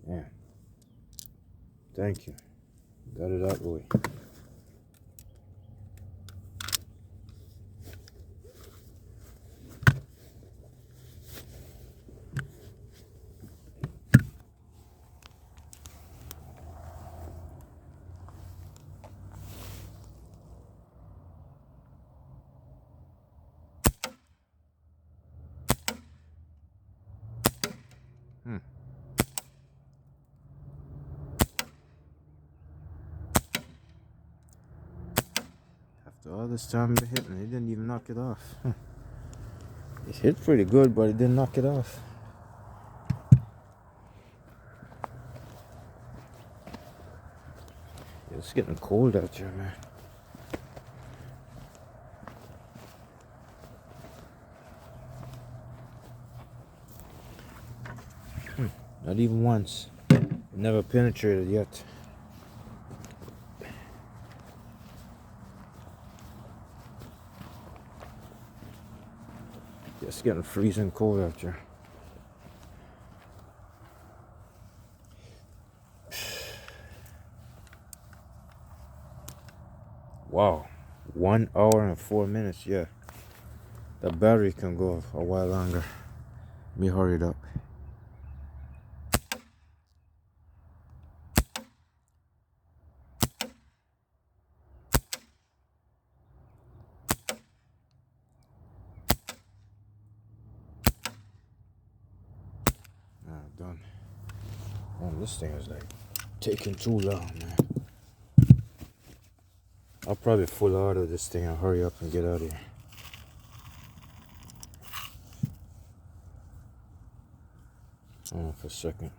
Yeah. Thank you. Got it out of the way. After all this time it hitting, it didn't even knock it off. It hit pretty good, but it didn't knock it off. It's getting cold out here, man. Not even once. It never penetrated yet. It's getting freezing cold out here. Wow, 1 hour and 4 minutes. Yeah, the battery can go a while longer. Let me hurry it up. Done. Man, this thing is like taking too long, man. I'll probably full auto this thing and hurry up and get out of here. Hold on for a second.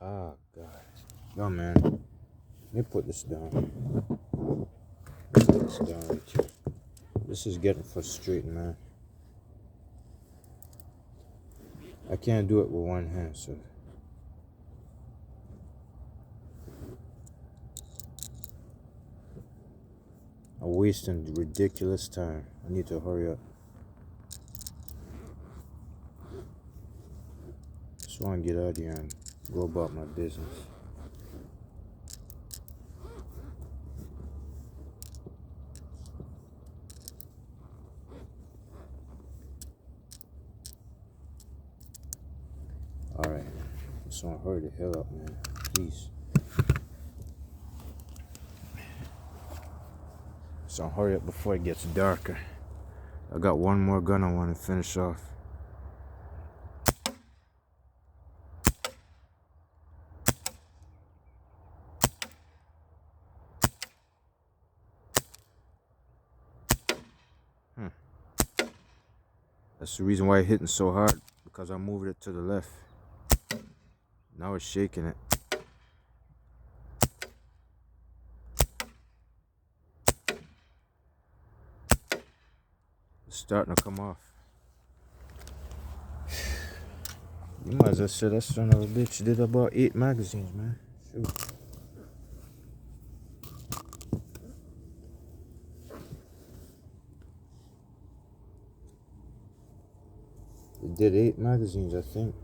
Oh, God. Yo, man. Let me put this down. Put this down right here. This is getting frustrating, man. I can't do it with one hand, so. I'm wasting ridiculous time. I need to hurry up. Just want to get out of here and go about my business. Alright. Just want to hurry the hell up, man. Please. So hurry up before it gets darker. I got one more gun I want to finish off. That's the reason why it's hitting so hard, because I moved it to the left. Now it's shaking it. It's starting to come off. You might as well say that son of a bitch did about 8 magazines, man. Shoot. It did 8 magazines, I think.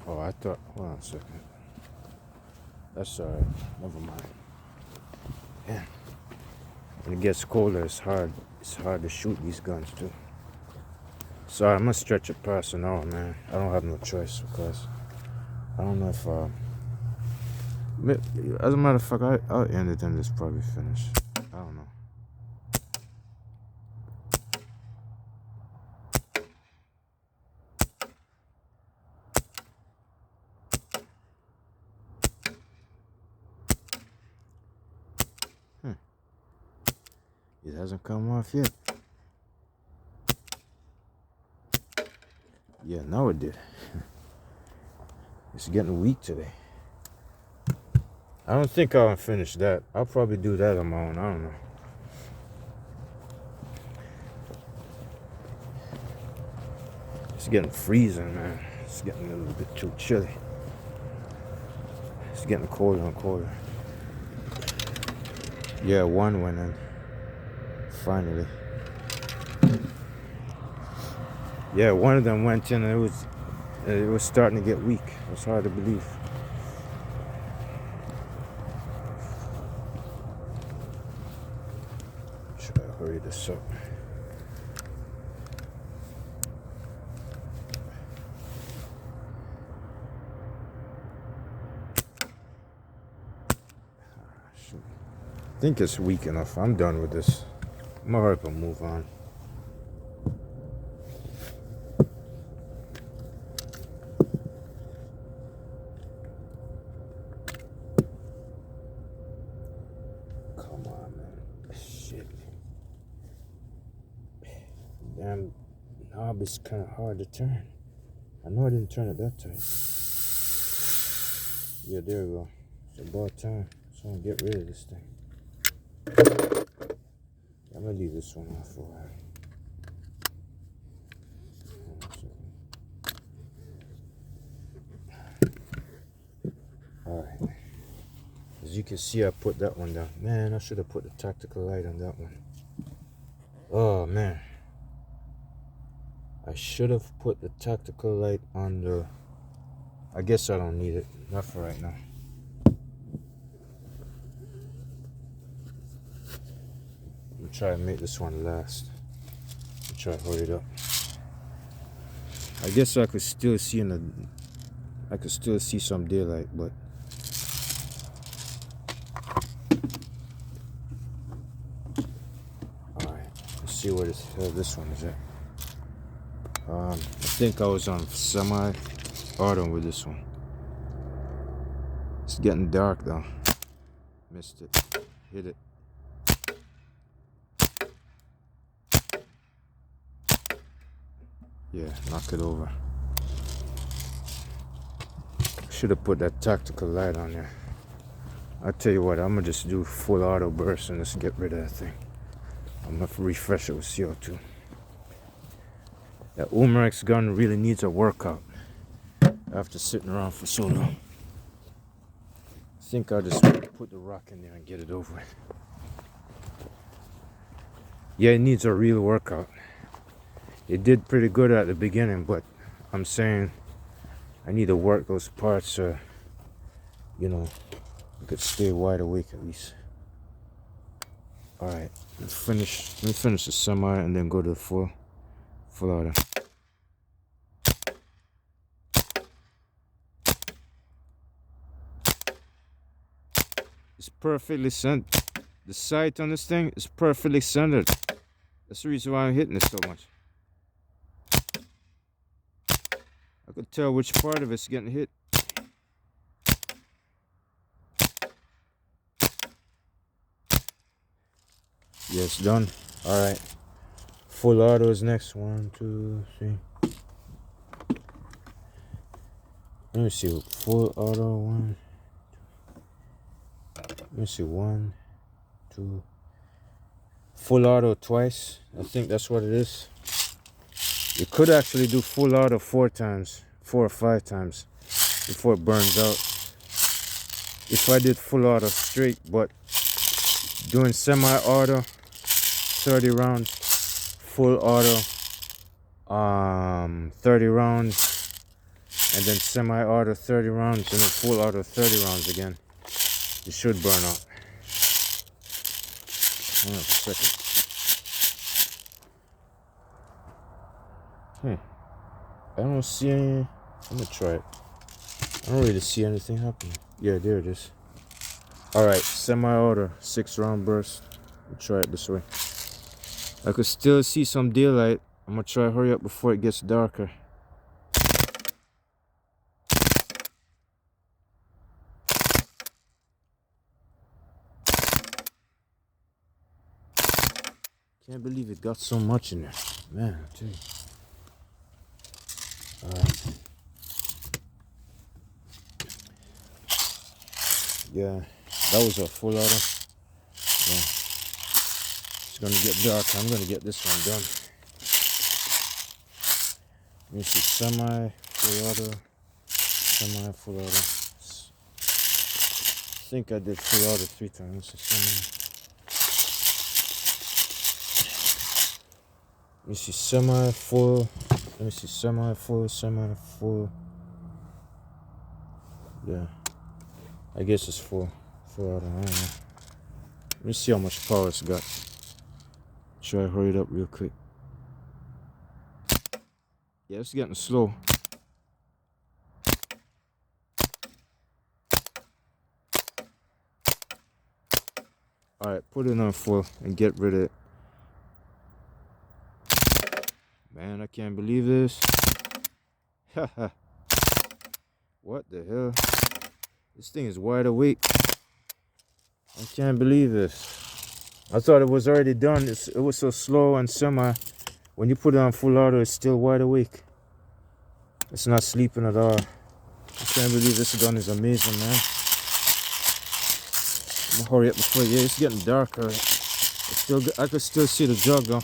Oh, I thought, hold on a second. That's alright, never mind. Yeah. When it gets colder, it's hard to shoot these guns too. Sorry, I'm gonna stretch it past an hour, man. I don't have no choice because I don't know if, as a matter of fact, I'll end it and it's probably finished. I don't know. It hasn't come off yet. Yeah, now it did. It's getting weak today. I don't think I'll finish that. I'll probably do that on my own. I don't know. It's getting freezing, man. It's getting a little bit too chilly. It's getting colder and colder. Yeah, one went in. Finally. Yeah, one of them went in and it was starting to get weak. It was hard to believe. Try to hurry this up. I think it's weak enough. I'm done with this. I'm gonna hurry up and move on. Come on, man. Shit. Damn knob is kind of hard to turn. I know I didn't turn it that tight. Yeah, there we go. It's about time. So I'm gonna get rid of this thing. I'm gonna leave this one off for a while. Alright. As you can see, I put that one down. Man, I should have put the tactical light on that one. Oh man, I should have put the tactical light on the... I guess I don't need it, not for right now. I'm gonna try and make this one last. Try to hold it up. I guess I could still see I could still see some daylight, but alright, let's see where this one is at. I think I was on semi-auto with this one. It's getting dark though. Missed it. Hit it. Yeah, knock it over. Should have put that tactical light on there. I'll tell you what, I'm gonna just do full auto burst and just get rid of that thing. I'm gonna refresh it with CO2. That Umarex gun really needs a workout after sitting around for so long. I think I'll just put the rock in there and get it over with. Yeah, it needs a real workout. It did pretty good at the beginning, but I'm saying I need to work those parts so, you know, I could stay wide awake at least. Alright, let me finish the semi and then go to the full auto. It's perfectly centered. The sight on this thing is perfectly centered. That's the reason why I'm hitting it so much. I could tell which part of it's getting hit. Yes, done. Alright. Full auto is next. 1, 2, 3. Let me see. Full auto. 1. Let me see. 1, 2. Full auto twice. I think that's what it is. You could actually do full auto 4 times, 4 or 5 times before it burns out. If I did full auto straight, but doing semi-auto 30 rounds, full auto 30 rounds, and then semi-auto 30 rounds, and then full auto 30 rounds again, it should burn out. Hold on a second. I don't see any. I'm gonna try it. I don't really see anything happening. Yeah, there it is. Alright, semi-auto 6-round burst. We'll try it this way. I could still see some daylight. I'm gonna try to hurry up before it gets darker. Can't believe it got so much in there. Man, I tell you. Yeah, that was a full auto. Yeah. It's gonna get dark. I'm gonna get this one done. Let me see, semi, full auto, semi, full auto. I think I did full auto 3 times. Let me see, semi, full. Let me see, semi, full, semi, full. Yeah. I guess it's full auto, I don't know. Let me see how much power it's got. Try to hurry it up real quick. Yeah, it's getting slow. Alright, put it on full and get rid of it. Man, I can't believe this. Haha. What the hell? This thing is wide awake. I can't believe this. I thought it was already done. It was so slow and semi. When you put it on full auto, it's still wide awake. It's not sleeping at all. I can't believe this gun is amazing, man. I'm gonna hurry up before, yeah, it's getting darker. I could still see the jug though.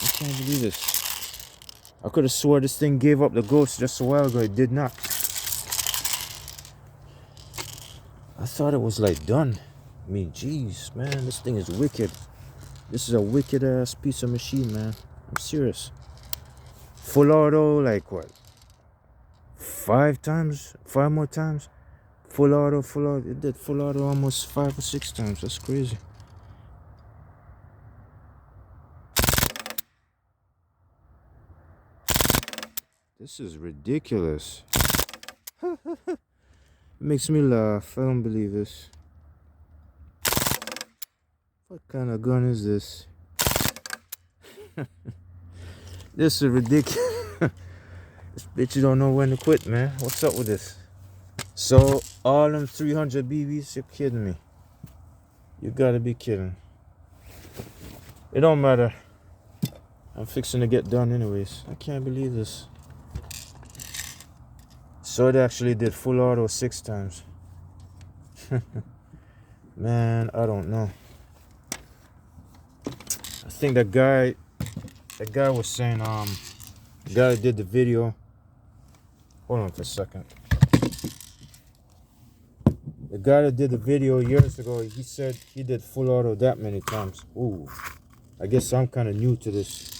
I can't believe this. I could have swore this thing gave up the ghost just a while ago. It did not. I thought it was like done. I mean, jeez, man, this thing is wicked. This is a wicked ass piece of machine, man. I'm serious. Full auto, like what? 5 times? 5 more times? Full auto, full auto. It did full auto almost 5 or 6 times. That's crazy. This is ridiculous. It makes me laugh. I don't believe this. What kind of gun is this? This is ridiculous. This bitch, you don't know when to quit, man. What's up with this? So, all them 300 BBs, you're kidding me. You gotta be kidding. It don't matter. I'm fixing to get done anyways. I can't believe this. So it actually did full auto 6 times. Man, I don't know. I think that guy was saying, the guy that did the video. Hold on for a second. The guy that did the video years ago, he said he did full auto that many times. Ooh, I guess I'm kind of new to this.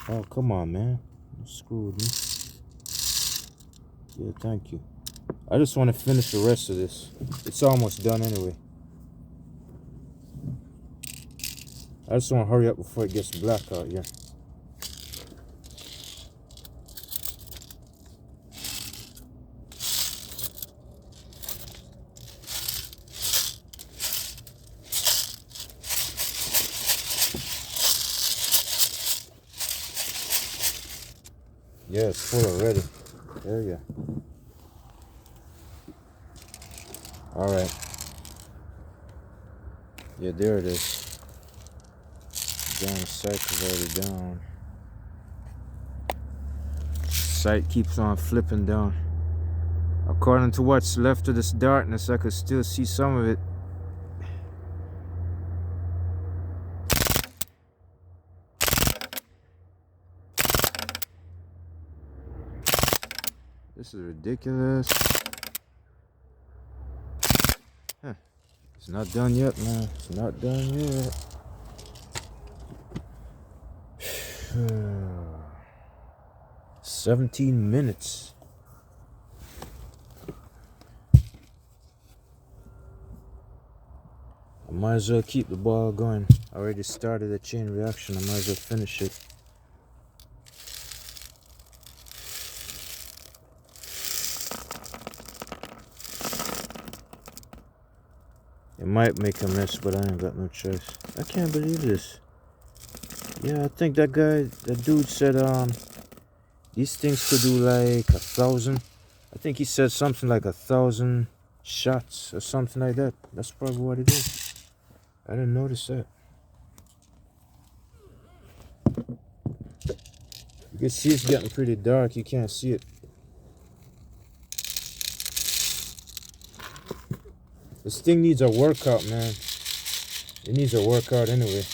Oh, come on, man. You screwed me. Yeah, thank you. I just want to finish the rest of this. It's almost done anyway. I just want to hurry up before it gets black out here. Yeah, it's full already. There you go. Alright. Yeah, there it is. Damn, sight is already down. Sight keeps on flipping down. According to what's left of this darkness, I could still see some of it. This is ridiculous. Huh. It's not done yet, man. It's not done yet. 17 minutes. I might as well keep the ball going. I already started a chain reaction. I might as well finish it. It might make a mess, but I ain't got no choice. I can't believe this. Yeah, I think that dude said these things could do like 1,000. I think he said something like 1,000 shots or something like that. That's probably what it is. I didn't notice that. You can see it's getting pretty dark. You can't see it. This thing needs a workout, man. It needs a workout anyway.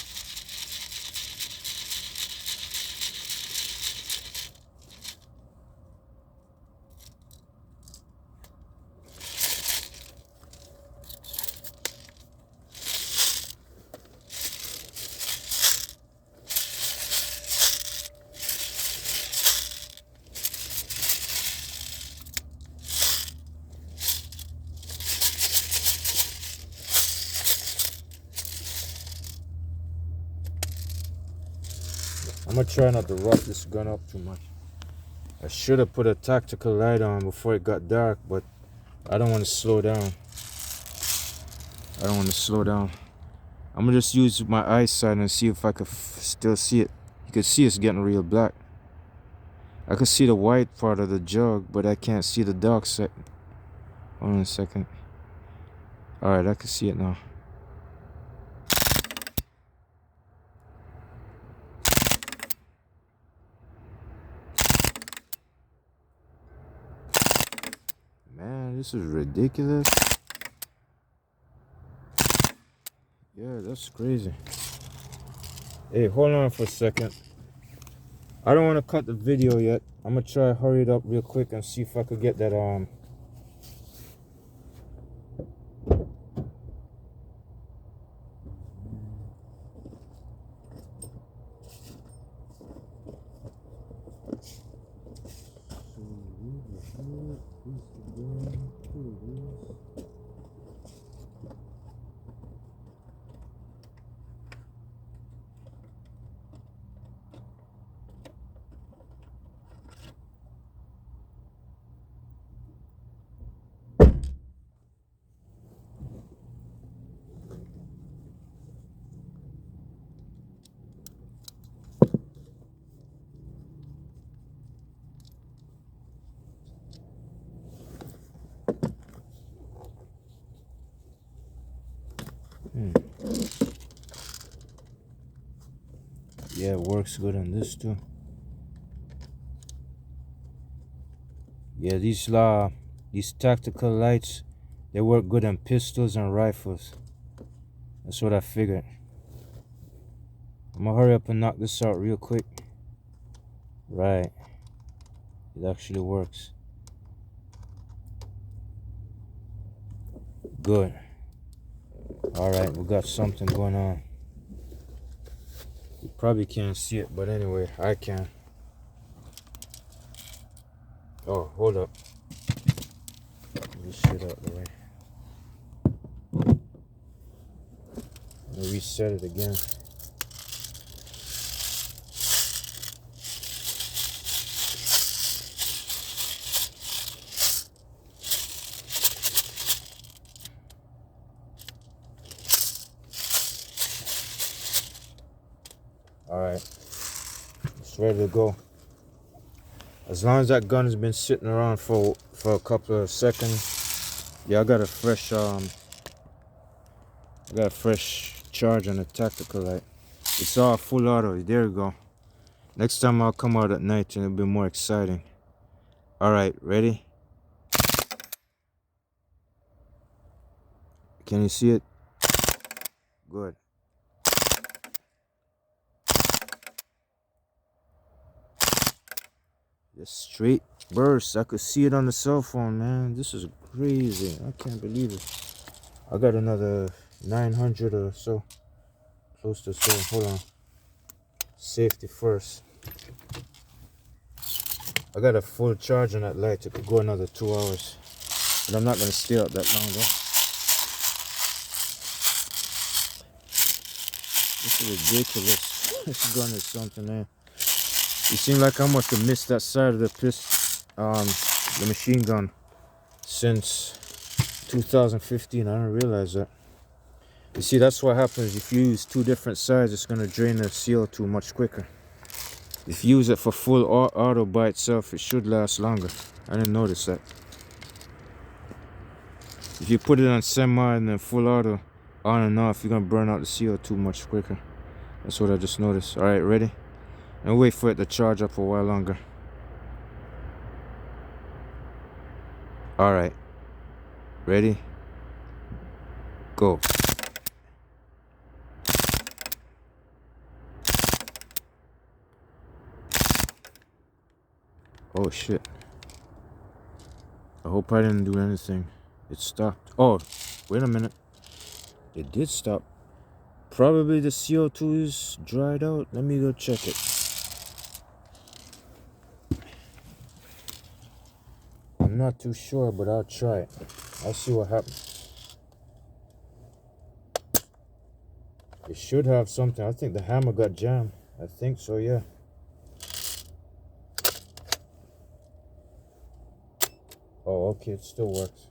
I'm gonna try not to rough this gun up too much. I should have put a tactical light on before it got dark, but I don't want to slow down. I'm gonna just use my eyesight and see if I could still see it. You can see it's getting real black. I can see the white part of the jug, but I can't see the dark side. Hold on a second. Alright, I can see it now. Man, this is ridiculous. Yeah, that's crazy. Hey, hold on for a second. I don't want to cut the video yet. I'm gonna try hurry it up real quick and see if I could get that yeah, it works good on this too. Yeah, these tactical lights, they work good on pistols and rifles. That's what I figured. I'm gonna hurry up and knock this out real quick. Right, it actually works. Good. Alright, we got something going on. You probably can't see it, but anyway, I can. Oh, hold up. Get this shit out the way. Let me reset it again. Alright, it's ready to go. As long as that gun has been sitting around for a couple of seconds. Yeah, I got a fresh charge on the tactical light. It's all full auto. There we go. Next time I'll come out at night and it'll be more exciting. Alright, ready? Can you see it? Good. Just straight burst. I could see it on the cell phone, man. This is crazy. I can't believe it. I got another 900 or so. Close to so. Hold on. Safety first. I got a full charge on that light. It could go another 2 hours. But I'm not going to stay up that long though. This is ridiculous. This gun is something, man. It seemed like I must have missed that side of the machine gun since 2015. I didn't realize that. You see, that's what happens if you use two different sides. It's going to drain the CO2 much quicker. If you use it for full auto by itself, it should last longer. I didn't notice that. If you put it on semi and then full auto on and off, you're going to burn out the CO2 much quicker. That's what I just noticed. Alright, ready? And wait for it to charge up a while longer. Alright. Ready? Go. Oh shit. I hope I didn't do anything. It stopped. Oh, wait a minute. It did stop. Probably the CO2 is dried out. Let me go check it. I'm not too sure, but I'll try it. I'll see what happens. It should have something. I think the hammer got jammed. I think so, yeah. Oh, okay, it still works.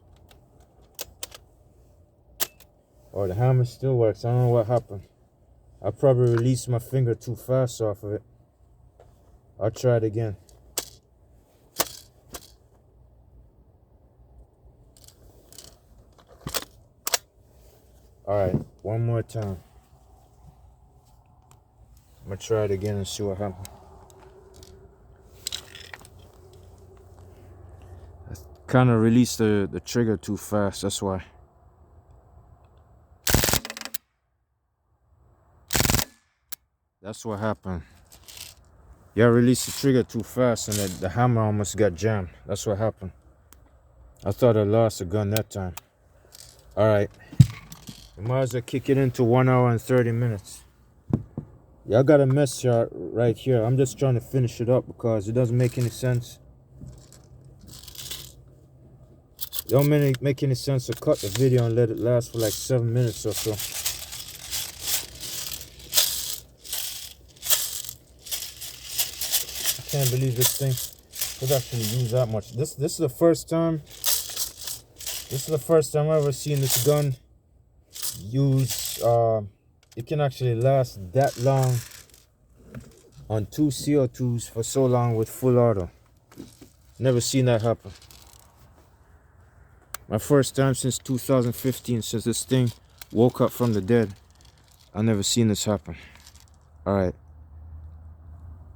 Oh, the hammer still works. I don't know what happened. I probably released my finger too fast off of it. I'll try it again. Alright, one more time. I'm gonna try it again and see what happens. I kind of released the trigger too fast, that's why. That's what happened. Yeah, I released the trigger too fast and the hammer almost got jammed. That's what happened. I thought I lost the gun that time. Alright. You might as well kick it into 1 hour and 30 minutes. Yeah, I got a mess right here. I'm just trying to finish it up because it doesn't make any sense. It don't make any sense to cut the video and let it last for like 7 minutes or so. I can't believe this thing could actually use that much. This is the first time. This is the first time I've ever seen this gun use. It can actually last that long on 2 CO2s for so long with full auto. Never seen that happen. My first time since 2015, since this thing woke up from the dead. I never seen this happen. Alright.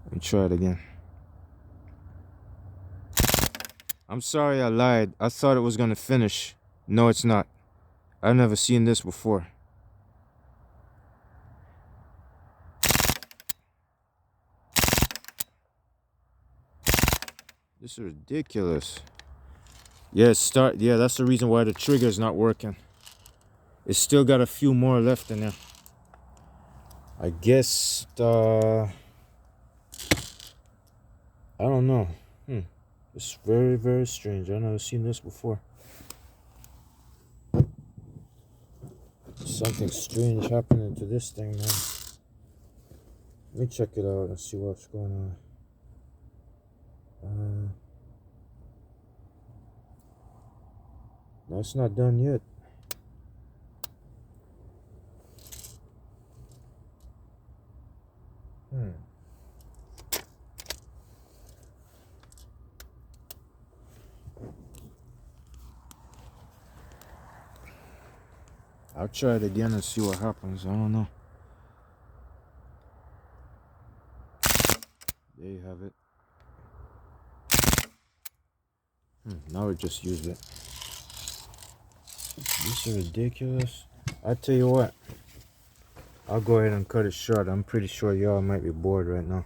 Let me try it again. I'm sorry I lied. I thought it was gonna finish. No, it's not. I've never seen this before. This is ridiculous. Yeah, yeah, that's the reason why the trigger is not working. It's still got a few more left in there. I guess, I don't know. It's very, very strange. I've never seen this before. Something strange happening to this thing, man. Let me check it out and see what's going on. No, it's not done yet. I'll try it again and see what happens. I don't know. There you have it. Now it just used it. This is ridiculous. I tell you what. I'll go ahead and cut it short. I'm pretty sure y'all might be bored right now.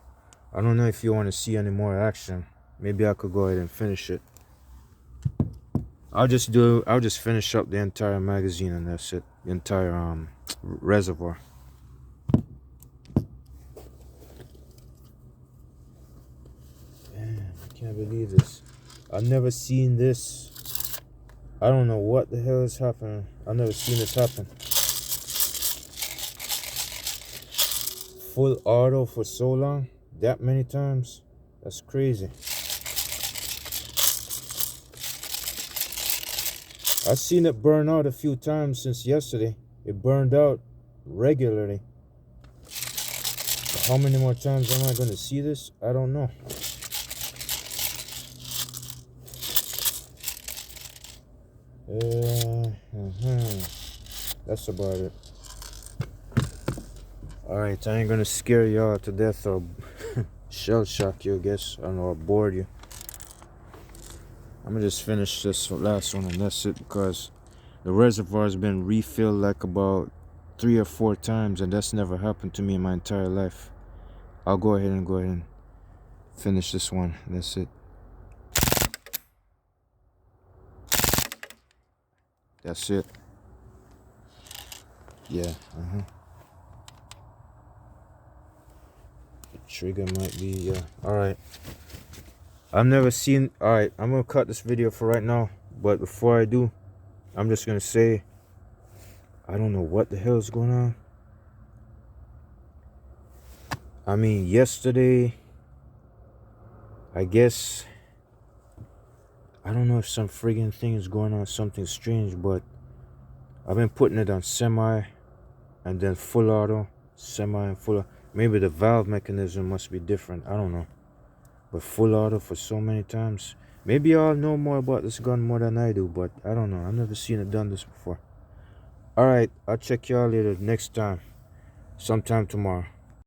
I don't know if you want to see any more action. Maybe I could go ahead and finish it. I'll just finish up the entire magazine and that's it. The entire reservoir. Man, I can't believe this. I've never seen this. I don't know what the hell is happening. I've never seen this happen. Full auto for so long, that many times. That's crazy. I've seen it burn out a few times since yesterday. It burned out regularly. How many more times am I going to see this? I don't know. That's about it. Alright, I ain't going to scare y'all to death or shell shock you, I guess. I don't know, or bored you. I'm gonna just finish this last one and that's it, because the reservoir has been refilled like about 3 or 4 times and that's never happened to me in my entire life. I'll go ahead and finish this one. That's it. That's it. Yeah, The trigger might be, yeah. Alright. I've never seen. Alright, I'm gonna cut this video for right now, but before I do, I'm just gonna say I don't know what the hell is going on. I mean, yesterday, I guess, I don't know if some friggin' thing is going on, something strange, but I've been putting it on semi and then full auto, semi and full. Maybe the valve mechanism must be different. I don't know. But full auto for so many times. Maybe y'all know more about this gun more than I do, but I don't know. I've never seen it done this before. Alright, I'll check y'all later next time. Sometime tomorrow.